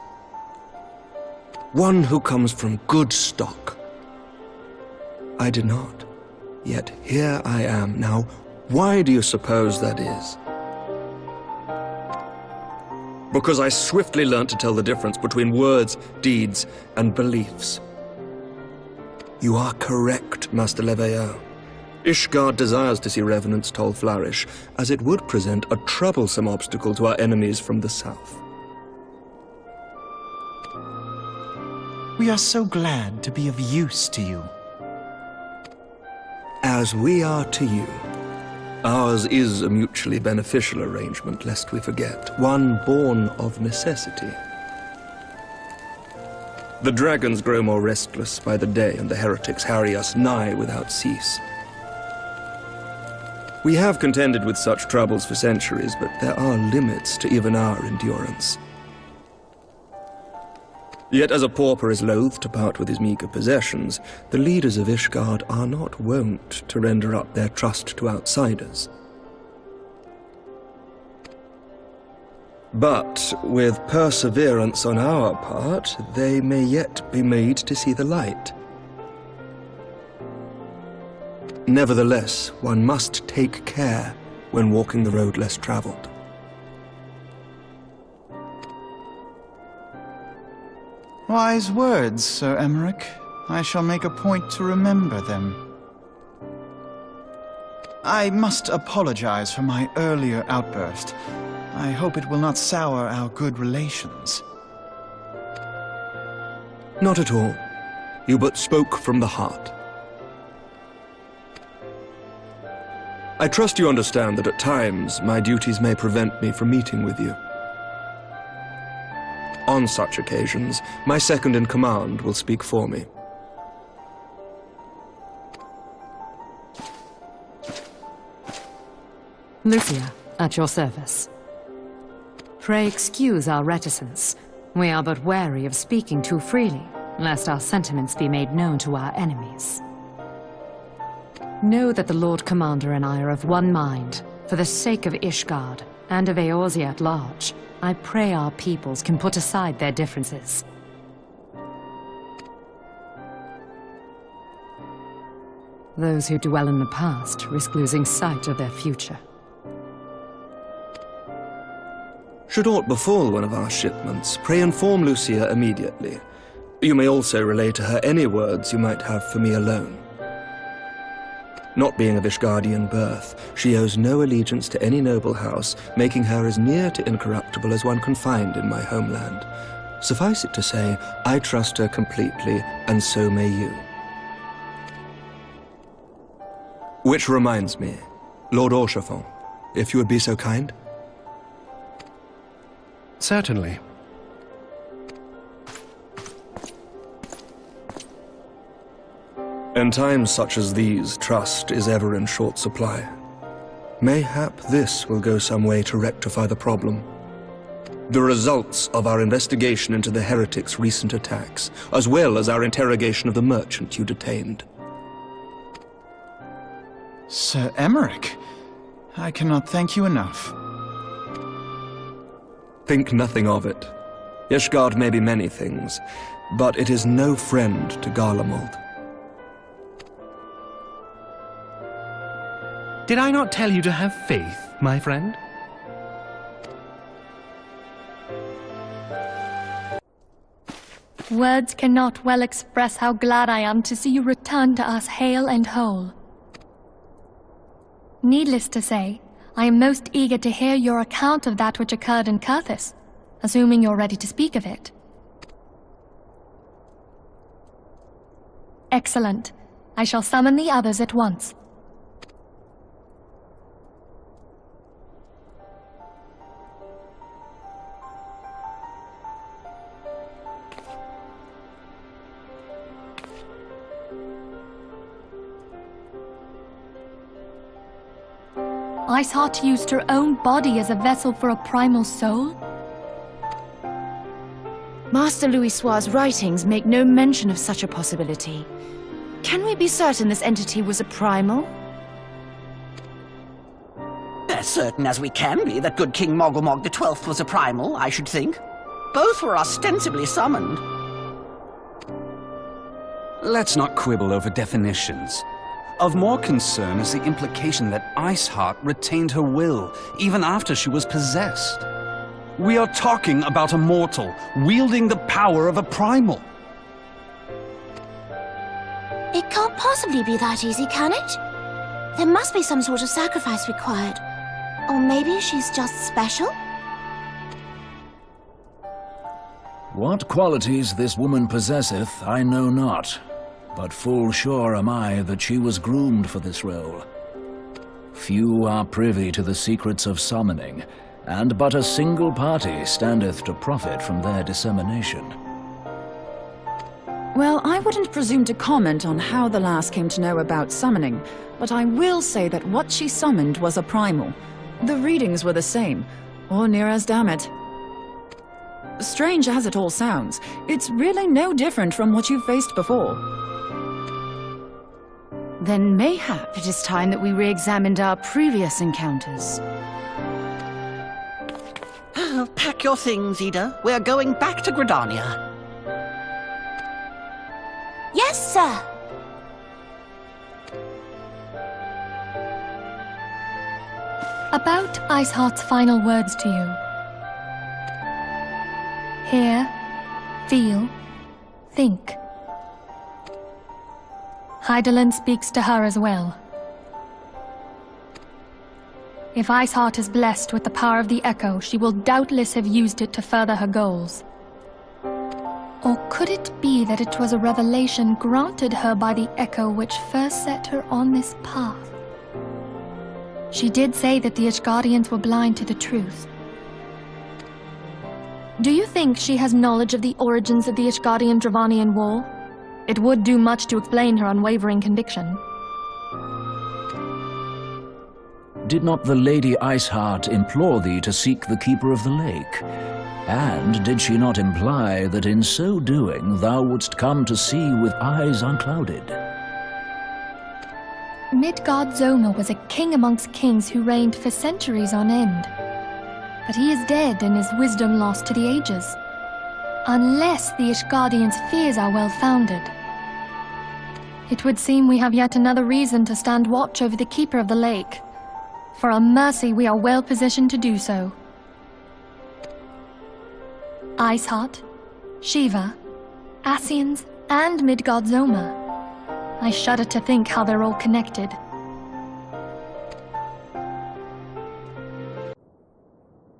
One who comes from good stock. I did not. Yet here I am. Now, why do you suppose that is? Because I swiftly learned to tell the difference between words, deeds, and beliefs. You are correct, Master Leveilleur. Ishgard desires to see Revenant's toll flourish, as it would present a troublesome obstacle to our enemies from the south. We are so glad to be of use to you. As we are to you. Ours is a mutually beneficial arrangement, lest we forget, one born of necessity. The dragons grow more restless by the day, and the heretics harry us nigh without cease. We have contended with such troubles for centuries, but there are limits to even our endurance. Yet as a pauper is loath to part with his meager possessions, the leaders of Ishgard are not wont to render up their trust to outsiders. But with perseverance on our part, they may yet be made to see the light. Nevertheless, one must take care when walking the road less traveled. Wise words, Sir Emmerich. I shall make a point to remember them. I must apologize for my earlier outburst. I hope it will not sour our good relations. Not at all. You but spoke from the heart. I trust you understand that at times my duties may prevent me from meeting with you. On such occasions, my second-in-command will speak for me. Lucia, at your service. Pray excuse our reticence. We are but wary of speaking too freely, lest our sentiments be made known to our enemies. Know that the Lord Commander and I are of one mind. For the sake of Ishgard, and of Eorzea at large, I pray our peoples can put aside their differences. Those who dwell in the past risk losing sight of their future. Should aught befall one of our shipments, pray inform Lucia immediately. You may also relay to her any words you might have for me alone. Not being of Ishgardian birth, she owes no allegiance to any noble house, making her as near to incorruptible as one can find in my homeland. Suffice it to say, I trust her completely, and so may you. Which reminds me, Lord Orchefort, if you would be so kind? Certainly. In times such as these, trust is ever in short supply. Mayhap this will go some way to rectify the problem. The results of our investigation into the heretics' recent attacks, as well as our interrogation of the merchant you detained. Sir Emmerich, I cannot thank you enough. Think nothing of it. Ishgard may be many things, but it is no friend to Garlemald. Did I not tell you to have faith, my friend? Words cannot well express how glad I am to see you return to us hale and whole. Needless to say, I am most eager to hear your account of that which occurred in Kurthis, assuming you're ready to speak of it. Excellent. I shall summon the others at once. Iceheart used her own body as a vessel for a primal soul? Master Louisoix's writings make no mention of such a possibility. Can we be certain this entity was a primal? As certain as we can be that good King Mogomog XII was a primal, I should think. Both were ostensibly summoned. Let's not quibble over definitions. Of more concern is the implication that Iceheart retained her will, even after she was possessed. We are talking about a mortal, wielding the power of a primal. It can't possibly be that easy, can it? There must be some sort of sacrifice required. Or maybe she's just special? What qualities this woman possesseth, I know not. But full sure am I that she was groomed for this role. Few are privy to the secrets of summoning, and but a single party standeth to profit from their dissemination. Well, I wouldn't presume to comment on how the lass came to know about summoning, but I will say that what she summoned was a primal. The readings were the same, or near as damn it. Strange as it all sounds, it's really no different from what you've faced before. Then mayhap it is time that we re-examined our previous encounters. Pack your things, Ida. We're going back to Gridania. Yes, sir! About Iceheart's final words to you. Hear, feel, think. Hydaelyn speaks to her as well. If Iceheart is blessed with the power of the Echo, she will doubtless have used it to further her goals. Or could it be that it was a revelation granted her by the Echo which first set her on this path? She did say that the Ishgardians were blind to the truth. Do you think she has knowledge of the origins of the Ishgardian-Dravanian War? It would do much to explain her unwavering conviction. Did not the Lady Iceheart implore thee to seek the Keeper of the Lake? And did she not imply that in so doing thou wouldst come to see with eyes unclouded? Midgard-Zoma was a king amongst kings who reigned for centuries on end. But he is dead and his wisdom lost to the ages. Unless the Ishgardians' fears are well-founded. It would seem we have yet another reason to stand watch over the Keeper of the Lake. For a mercy, we are well positioned to do so. Iceheart, Shiva, Ascians, and Midgard-Zoma. I shudder to think how they're all connected.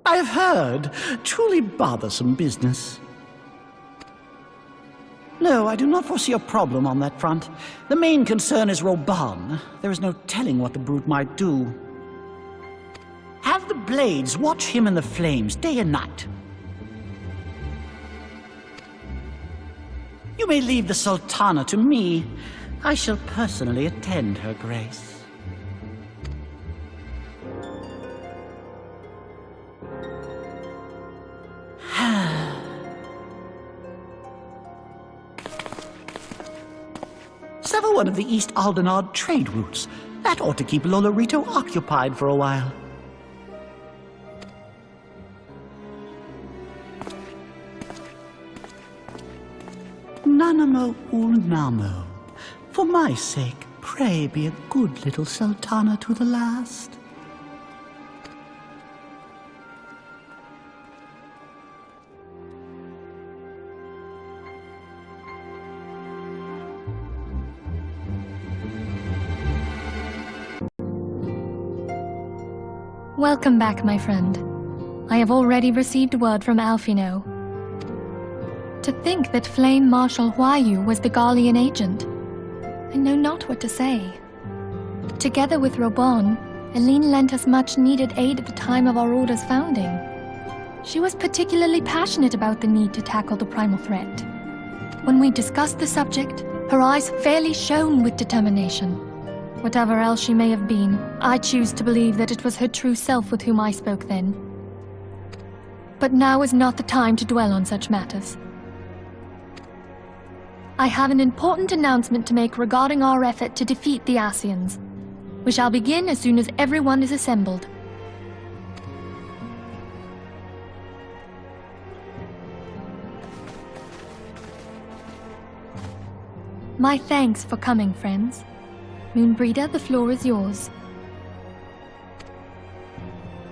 I have heard. Truly bothersome business. No, I do not foresee a problem on that front. The main concern is Reborn. There is no telling what the brute might do. Have the Blades watch him in the flames day and night. You may leave the Sultana to me. I shall personally attend her grace. Sever one of the East Aldenard trade routes. That ought to keep Lolorito occupied for a while. Nanamo Ulnamo. For my sake, Pray be a good little sultana to the last. Welcome back, my friend. I have already received word from Alphino. To think that Flame Marshal Huayu was the Garlean agent. I know not what to say. Together with Reborn, Eileen lent us much-needed aid at the time of our Order's founding. She was particularly passionate about the need to tackle the primal threat. When we discussed the subject, her eyes fairly shone with determination. Whatever else she may have been, I choose to believe that it was her true self with whom I spoke then. But now is not the time to dwell on such matters. I have an important announcement to make regarding our effort to defeat the Ascians. We shall begin as soon as everyone is assembled. My thanks for coming, friends. Moonbreeder, the floor is yours.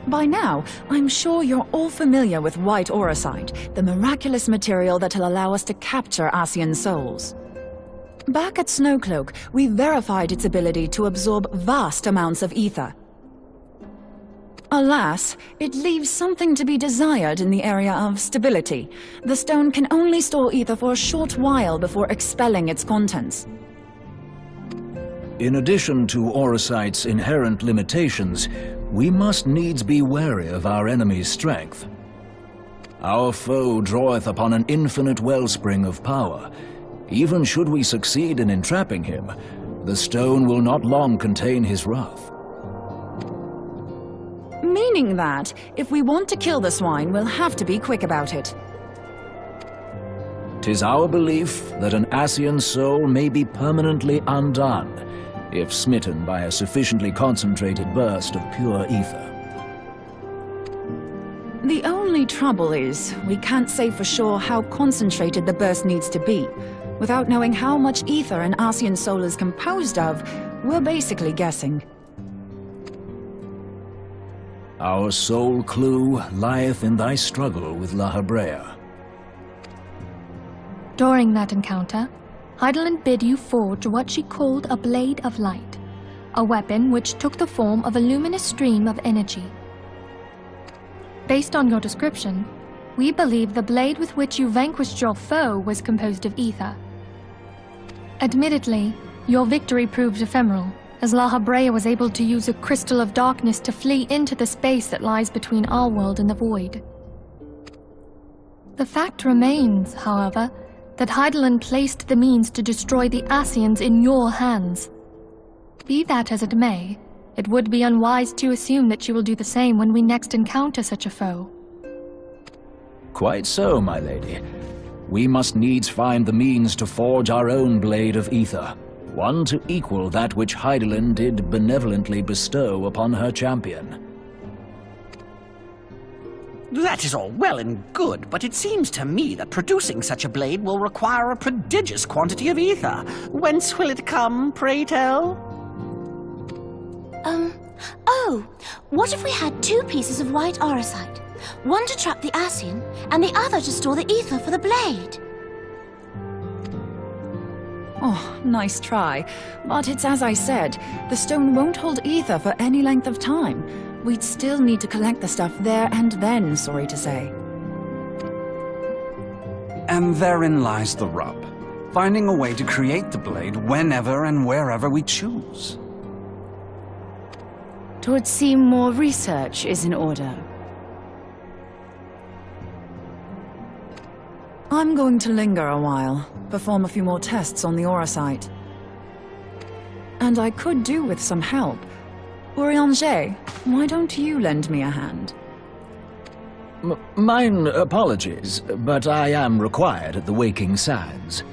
By now, I'm sure you're all familiar with White Auracite, the miraculous material that'll allow us to capture Ascian souls. Back at Snowcloak, we verified its ability to absorb vast amounts of ether. Alas, it leaves something to be desired in the area of stability. The stone can only store ether for a short while before expelling its contents. In addition to Auracite's inherent limitations, we must needs be wary of our enemy's strength. Our foe draweth upon an infinite wellspring of power. Even should we succeed in entrapping him, the stone will not long contain his wrath. Meaning that, if we want to kill the swine, we'll have to be quick about it. 'Tis our belief that an Ascian soul may be permanently undone, if smitten by a sufficiently concentrated burst of pure ether. The only trouble is, we can't say for sure how concentrated the burst needs to be. Without knowing how much ether an Ascian soul is composed of, we're basically guessing. Our sole clue lieth in thy struggle with La Habrea. During that encounter, Heidelin bid you forge what she called a Blade of Light, a weapon which took the form of a luminous stream of energy. Based on your description, we believe the blade with which you vanquished your foe was composed of ether. Admittedly, your victory proved ephemeral, as La Habrea was able to use a crystal of darkness to flee into the space that lies between our world and the void. The fact remains, however, that Heidelin placed the means to destroy the Ascians in your hands. Be that as it may, it would be unwise to assume that she will do the same when we next encounter such a foe. Quite so, my lady. We must needs find the means to forge our own blade of ether, one to equal that which Heidelin did benevolently bestow upon her champion. That is all well and good, but it seems to me that producing such a blade will require a prodigious quantity of ether. Whence will it come, pray tell? Oh, what if we had 2 pieces of white auracite? One to trap the Ascian, and the other to store the ether for the blade. Oh, nice try. But it's as I said, the stone won't hold ether for any length of time. We'd still need to collect the stuff there and then, sorry to say. And therein lies the rub. Finding a way to create the blade whenever and wherever we choose. 'Twould seem more research is in order. I'm going to linger a while, perform a few more tests on the auracite. And I could do with some help. Urianger, why don't you lend me a hand? Mine apologies, but I am required at the Waking Sands.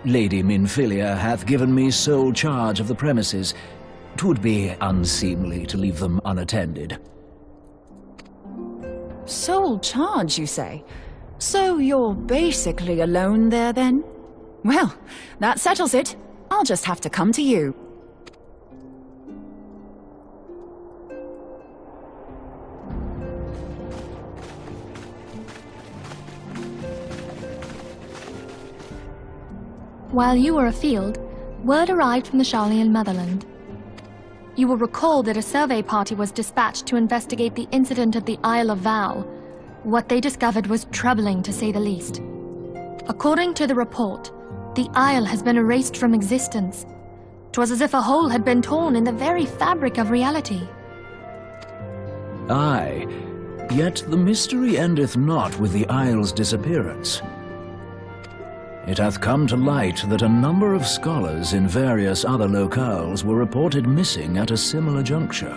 Lady Menphina hath given me sole charge of the premises. 'Twould be unseemly to leave them unattended. Sole charge, you say? So you're basically alone there, then? Well, that settles it. I'll just have to come to you. While you were afield, word arrived from the Sharlayan motherland. You will recall that a survey party was dispatched to investigate the incident at the Isle of Vow. What they discovered was troubling, to say the least. According to the report, the isle has been erased from existence. 'Twas as if a hole had been torn in the very fabric of reality. Aye, yet the mystery endeth not with the isle's disappearance. It hath come to light that a number of scholars in various other locales were reported missing at a similar juncture.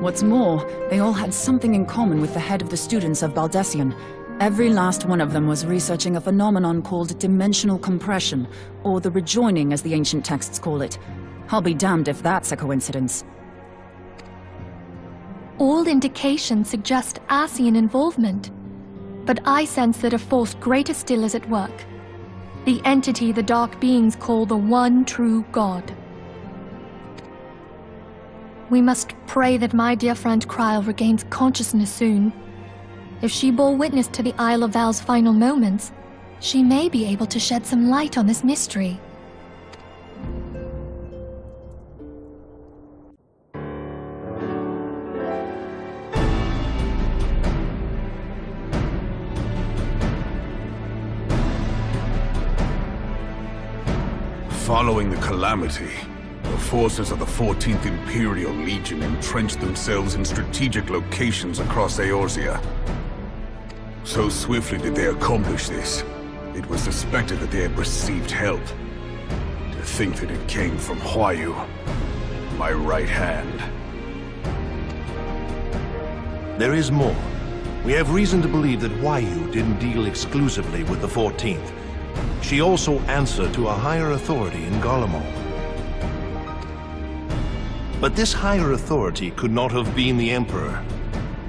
What's more, they all had something in common with the head of the students of Baldessian. Every last one of them was researching a phenomenon called dimensional compression, or the rejoining as the ancient texts call it. I'll be damned if that's a coincidence. All indications suggest Ascian involvement, but I sense that a force greater still is at work. The entity the Dark Beings call the One True God. We must pray that my dear friend Kryl regains consciousness soon. If she bore witness to the Isle of Val's final moments, she may be able to shed some light on this mystery. Following the calamity, the forces of the 14th Imperial Legion entrenched themselves in strategic locations across Eorzea. So swiftly did they accomplish this, it was suspected that they had received help. To think that it came from Huayu, my right hand. There is more. We have reason to believe that Huayu didn't deal exclusively with the 14th. She also answered to a higher authority in Garlemald. But this higher authority could not have been the Emperor.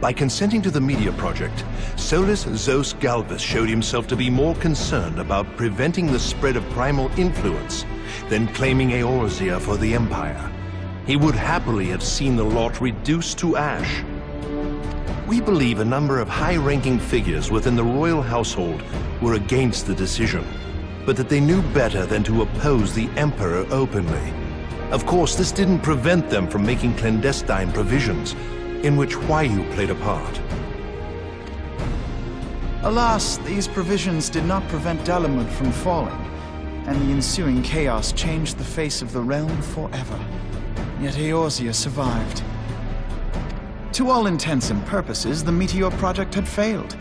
By consenting to the Media Project, Solus Zos Galvus showed himself to be more concerned about preventing the spread of primal influence than claiming Eorzea for the Empire. He would happily have seen the lot reduced to ash. We believe a number of high-ranking figures within the royal household were against the decision, but that they knew better than to oppose the Emperor openly. Of course, this didn't prevent them from making clandestine provisions, in which Huayu played a part. Alas, these provisions did not prevent Dalamud from falling, and the ensuing chaos changed the face of the realm forever. Yet Eorzea survived. To all intents and purposes, the Meteor Project had failed,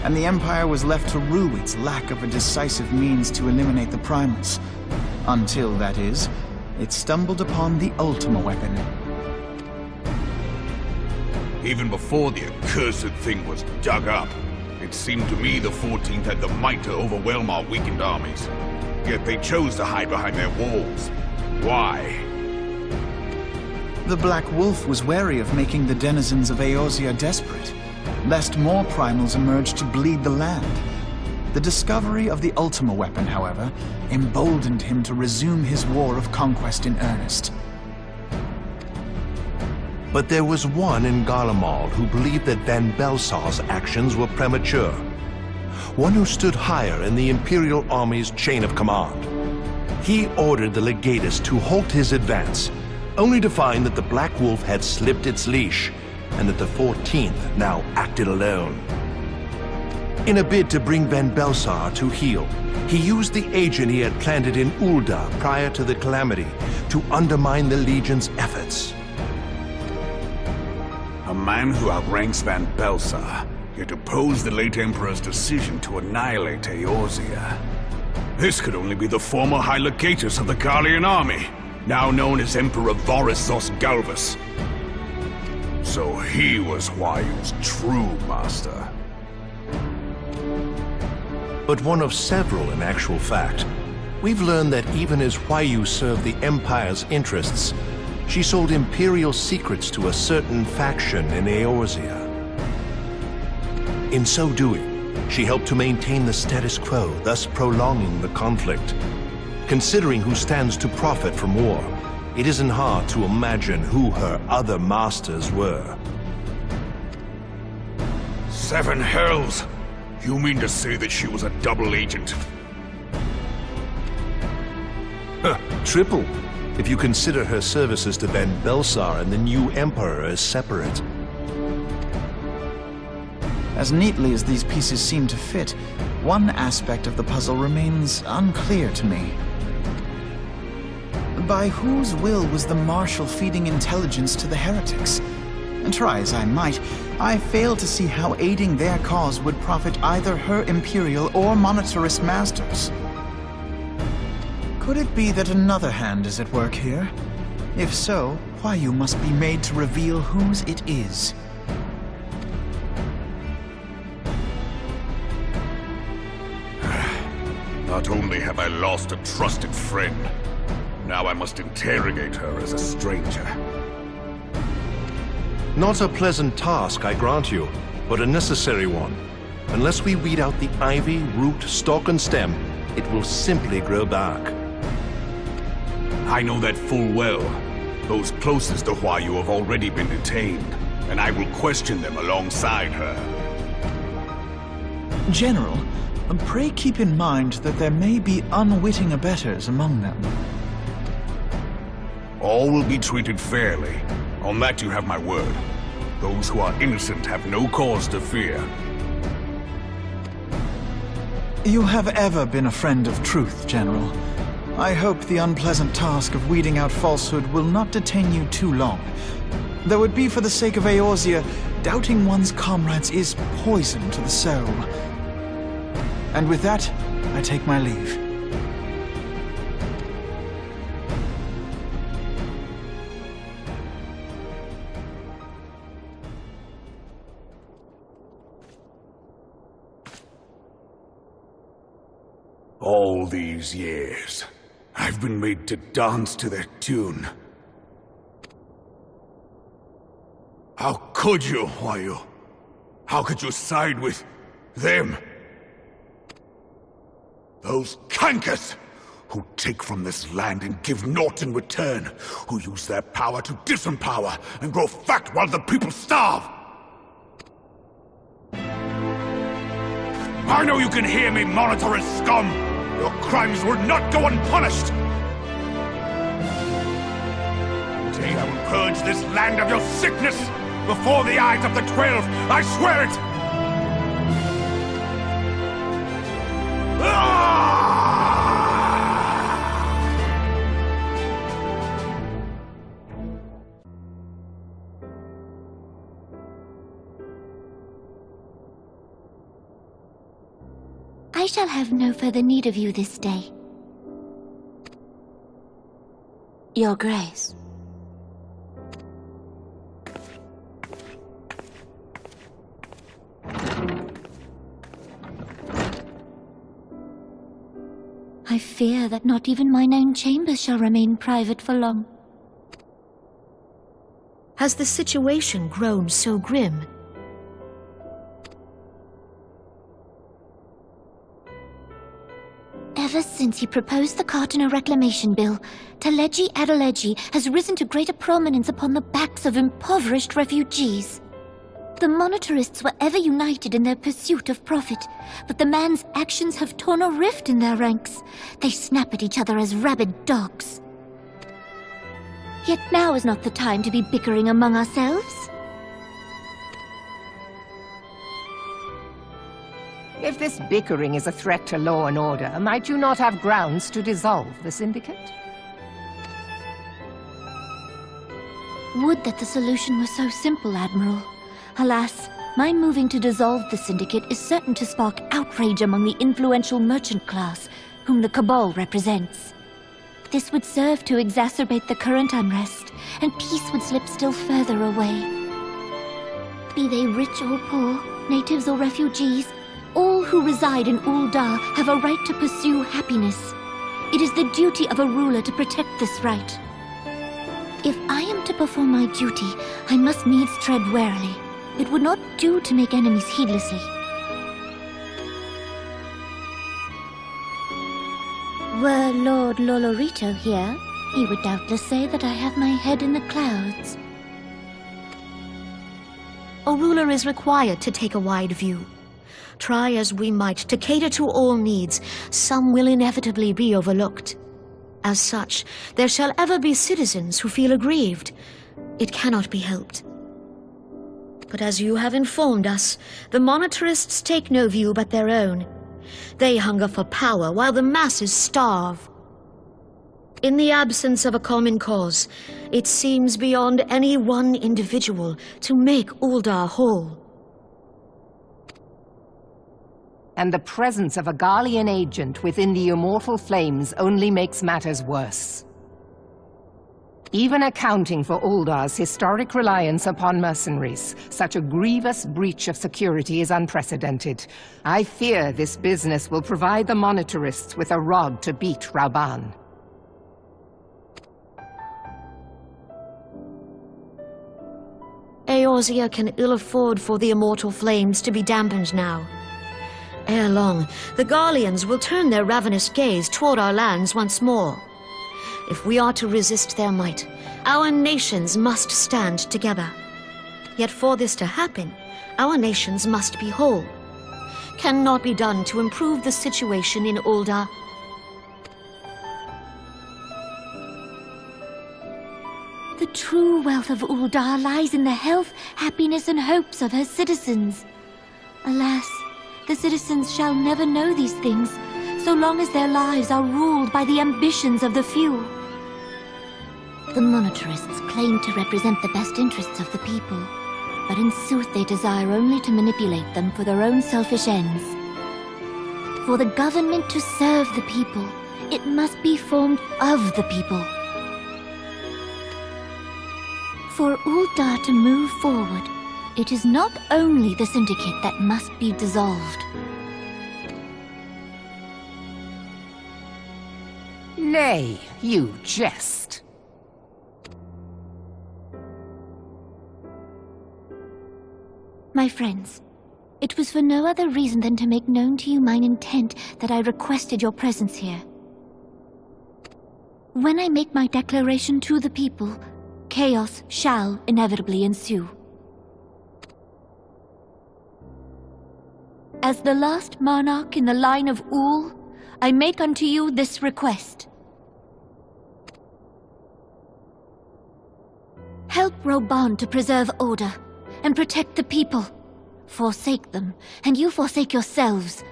and the Empire was left to rue its lack of a decisive means to eliminate the primals. Until, that is, it stumbled upon the Ultima weapon. Even before the accursed thing was dug up, it seemed to me the 14th had the might to overwhelm our weakened armies. Yet they chose to hide behind their walls. Why? The Black Wolf was wary of making the denizens of Eorzea desperate, lest more primals emerge to bleed the land. The discovery of the Ultima weapon, however, emboldened him to resume his war of conquest in earnest. But there was one in Garlemald who believed that Van Belsar's actions were premature. One who stood higher in the Imperial Army's chain of command. He ordered the Legatus to halt his advance, only to find that the Black Wolf had slipped its leash, and that the 14th now acted alone. In a bid to bring Van Belsar to heel, he used the agent he had planted in Ul'dah prior to the calamity to undermine the Legion's efforts. A man who outranks Van Belsar, yet opposed the late Emperor's decision to annihilate Eorzea. This could only be the former High Legatus of the Garlean army, now known as Emperor Varus Zos Galvus. So he was Huayu's true master. But one of several in actual fact. We've learned that even as Huayu served the Empire's interests, she sold Imperial secrets to a certain faction in Eorzea. In so doing, she helped to maintain the status quo, thus prolonging the conflict. Considering who stands to profit from war, it isn't hard to imagine who her other masters were. 7 hells! You mean to say that she was a double agent? Triple, if you consider her services to Ben Belsar and the new Emperor as separate. As neatly as these pieces seem to fit, one aspect of the puzzle remains unclear to me. By whose will was the Marshal feeding intelligence to the heretics? And try as I might, I fail to see how aiding their cause would profit either her Imperial or monetarist masters. Could it be that another hand is at work here? If so, Huayu must be made to reveal whose it is. Not only have I lost a trusted friend, now I must interrogate her as a stranger. Not a pleasant task, I grant you, but a necessary one. Unless we weed out the ivy, root, stalk, and stem, it will simply grow back. I know that full well. Those closest to Huayu have already been detained, and I will question them alongside her. General, pray keep in mind that there may be unwitting abettors among them. All will be treated fairly. On that you have my word. Those who are innocent have no cause to fear. You have ever been a friend of truth, General. I hope the unpleasant task of weeding out falsehood will not detain you too long. Though it be for the sake of Eorzea, doubting one's comrades is poison to the soul. And with that, I take my leave. All these years, I've been made to dance to their tune. How could you, Huayu? How could you side with them? Those cankers who take from this land and give naught in return, who use their power to disempower and grow fat while the people starve. I know you can hear me, monetarist scum! Your crimes will not go unpunished! Today I will purge this land of your sickness! Before the eyes of the 12, I swear it! I shall have no further need of you this day. Your Grace. I fear that not even mine own chambers shall remain private for long. Has the situation grown so grim? Ever since he proposed the Cartano Reclamation Bill, Teleji Adeleji has risen to greater prominence upon the backs of impoverished refugees. The monetarists were ever united in their pursuit of profit, but the man's actions have torn a rift in their ranks. They snap at each other as rabid dogs. Yet now is not the time to be bickering among ourselves. If this bickering is a threat to law and order, might you not have grounds to dissolve the Syndicate? Would that the solution were so simple, Admiral. Alas, my moving to dissolve the Syndicate is certain to spark outrage among the influential merchant class, whom the Cabal represents. This would serve to exacerbate the current unrest, and peace would slip still further away. Be they rich or poor, natives or refugees, all who reside in Ul'dah have a right to pursue happiness. It is the duty of a ruler to protect this right. If I am to perform my duty, I must needs tread warily. It would not do to make enemies heedlessly. Were Lord Lolorito here, he would doubtless say that I have my head in the clouds. A ruler is required to take a wide view. Try as we might to cater to all needs, some will inevitably be overlooked. As such, there shall ever be citizens who feel aggrieved. It cannot be helped. But as you have informed us, the monetarists take no view but their own. They hunger for power while the masses starve. In the absence of a common cause, it seems beyond any one individual to make Uldar whole. And the presence of a Garlean agent within the immortal flames only makes matters worse. Even accounting for Uldar's historic reliance upon mercenaries, such a grievous breach of security is unprecedented. I fear this business will provide the monetarists with a rod to beat Rauban. Eorzea can ill afford for the immortal flames to be dampened now. Ere long, the Garleans will turn their ravenous gaze toward our lands once more. If we are to resist their might, our nations must stand together. Yet for this to happen, our nations must be whole. Cannot be done to improve the situation in Uldar. The true wealth of Uldar lies in the health, happiness, and hopes of her citizens. Alas, the citizens shall never know these things, so long as their lives are ruled by the ambitions of the few. The monetarists claim to represent the best interests of the people, but in sooth they desire only to manipulate them for their own selfish ends. For the government to serve the people, it must be formed of the people. For Uldar to move forward, it is not only the Syndicate that must be dissolved. Nay, you jest. My friends, it was for no other reason than to make known to you mine intent that I requested your presence here. When I make my declaration to the people, chaos shall inevitably ensue. As the last monarch in the line of Ul, I make unto you this request. Help Reborn to preserve order and protect the people. Forsake them, and you forsake yourselves,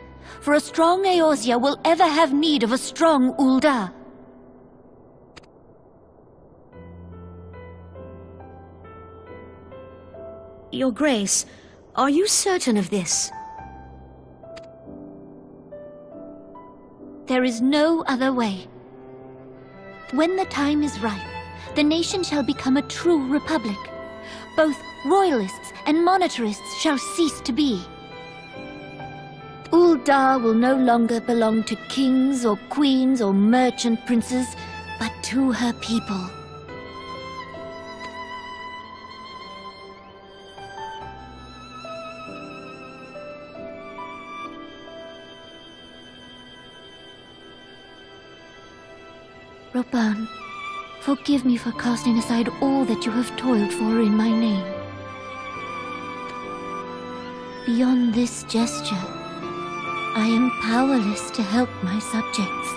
for a strong Eorzea will ever have need of a strong Uldar. Your Grace, are you certain of this? There is no other way. When the time is ripe, the nation shall become a true republic. Both royalists and monetarists shall cease to be. Uldar will no longer belong to kings or queens or merchant princes, but to her people. Reborn, forgive me for casting aside all that you have toiled for in my name. Beyond this gesture, I am powerless to help my subjects.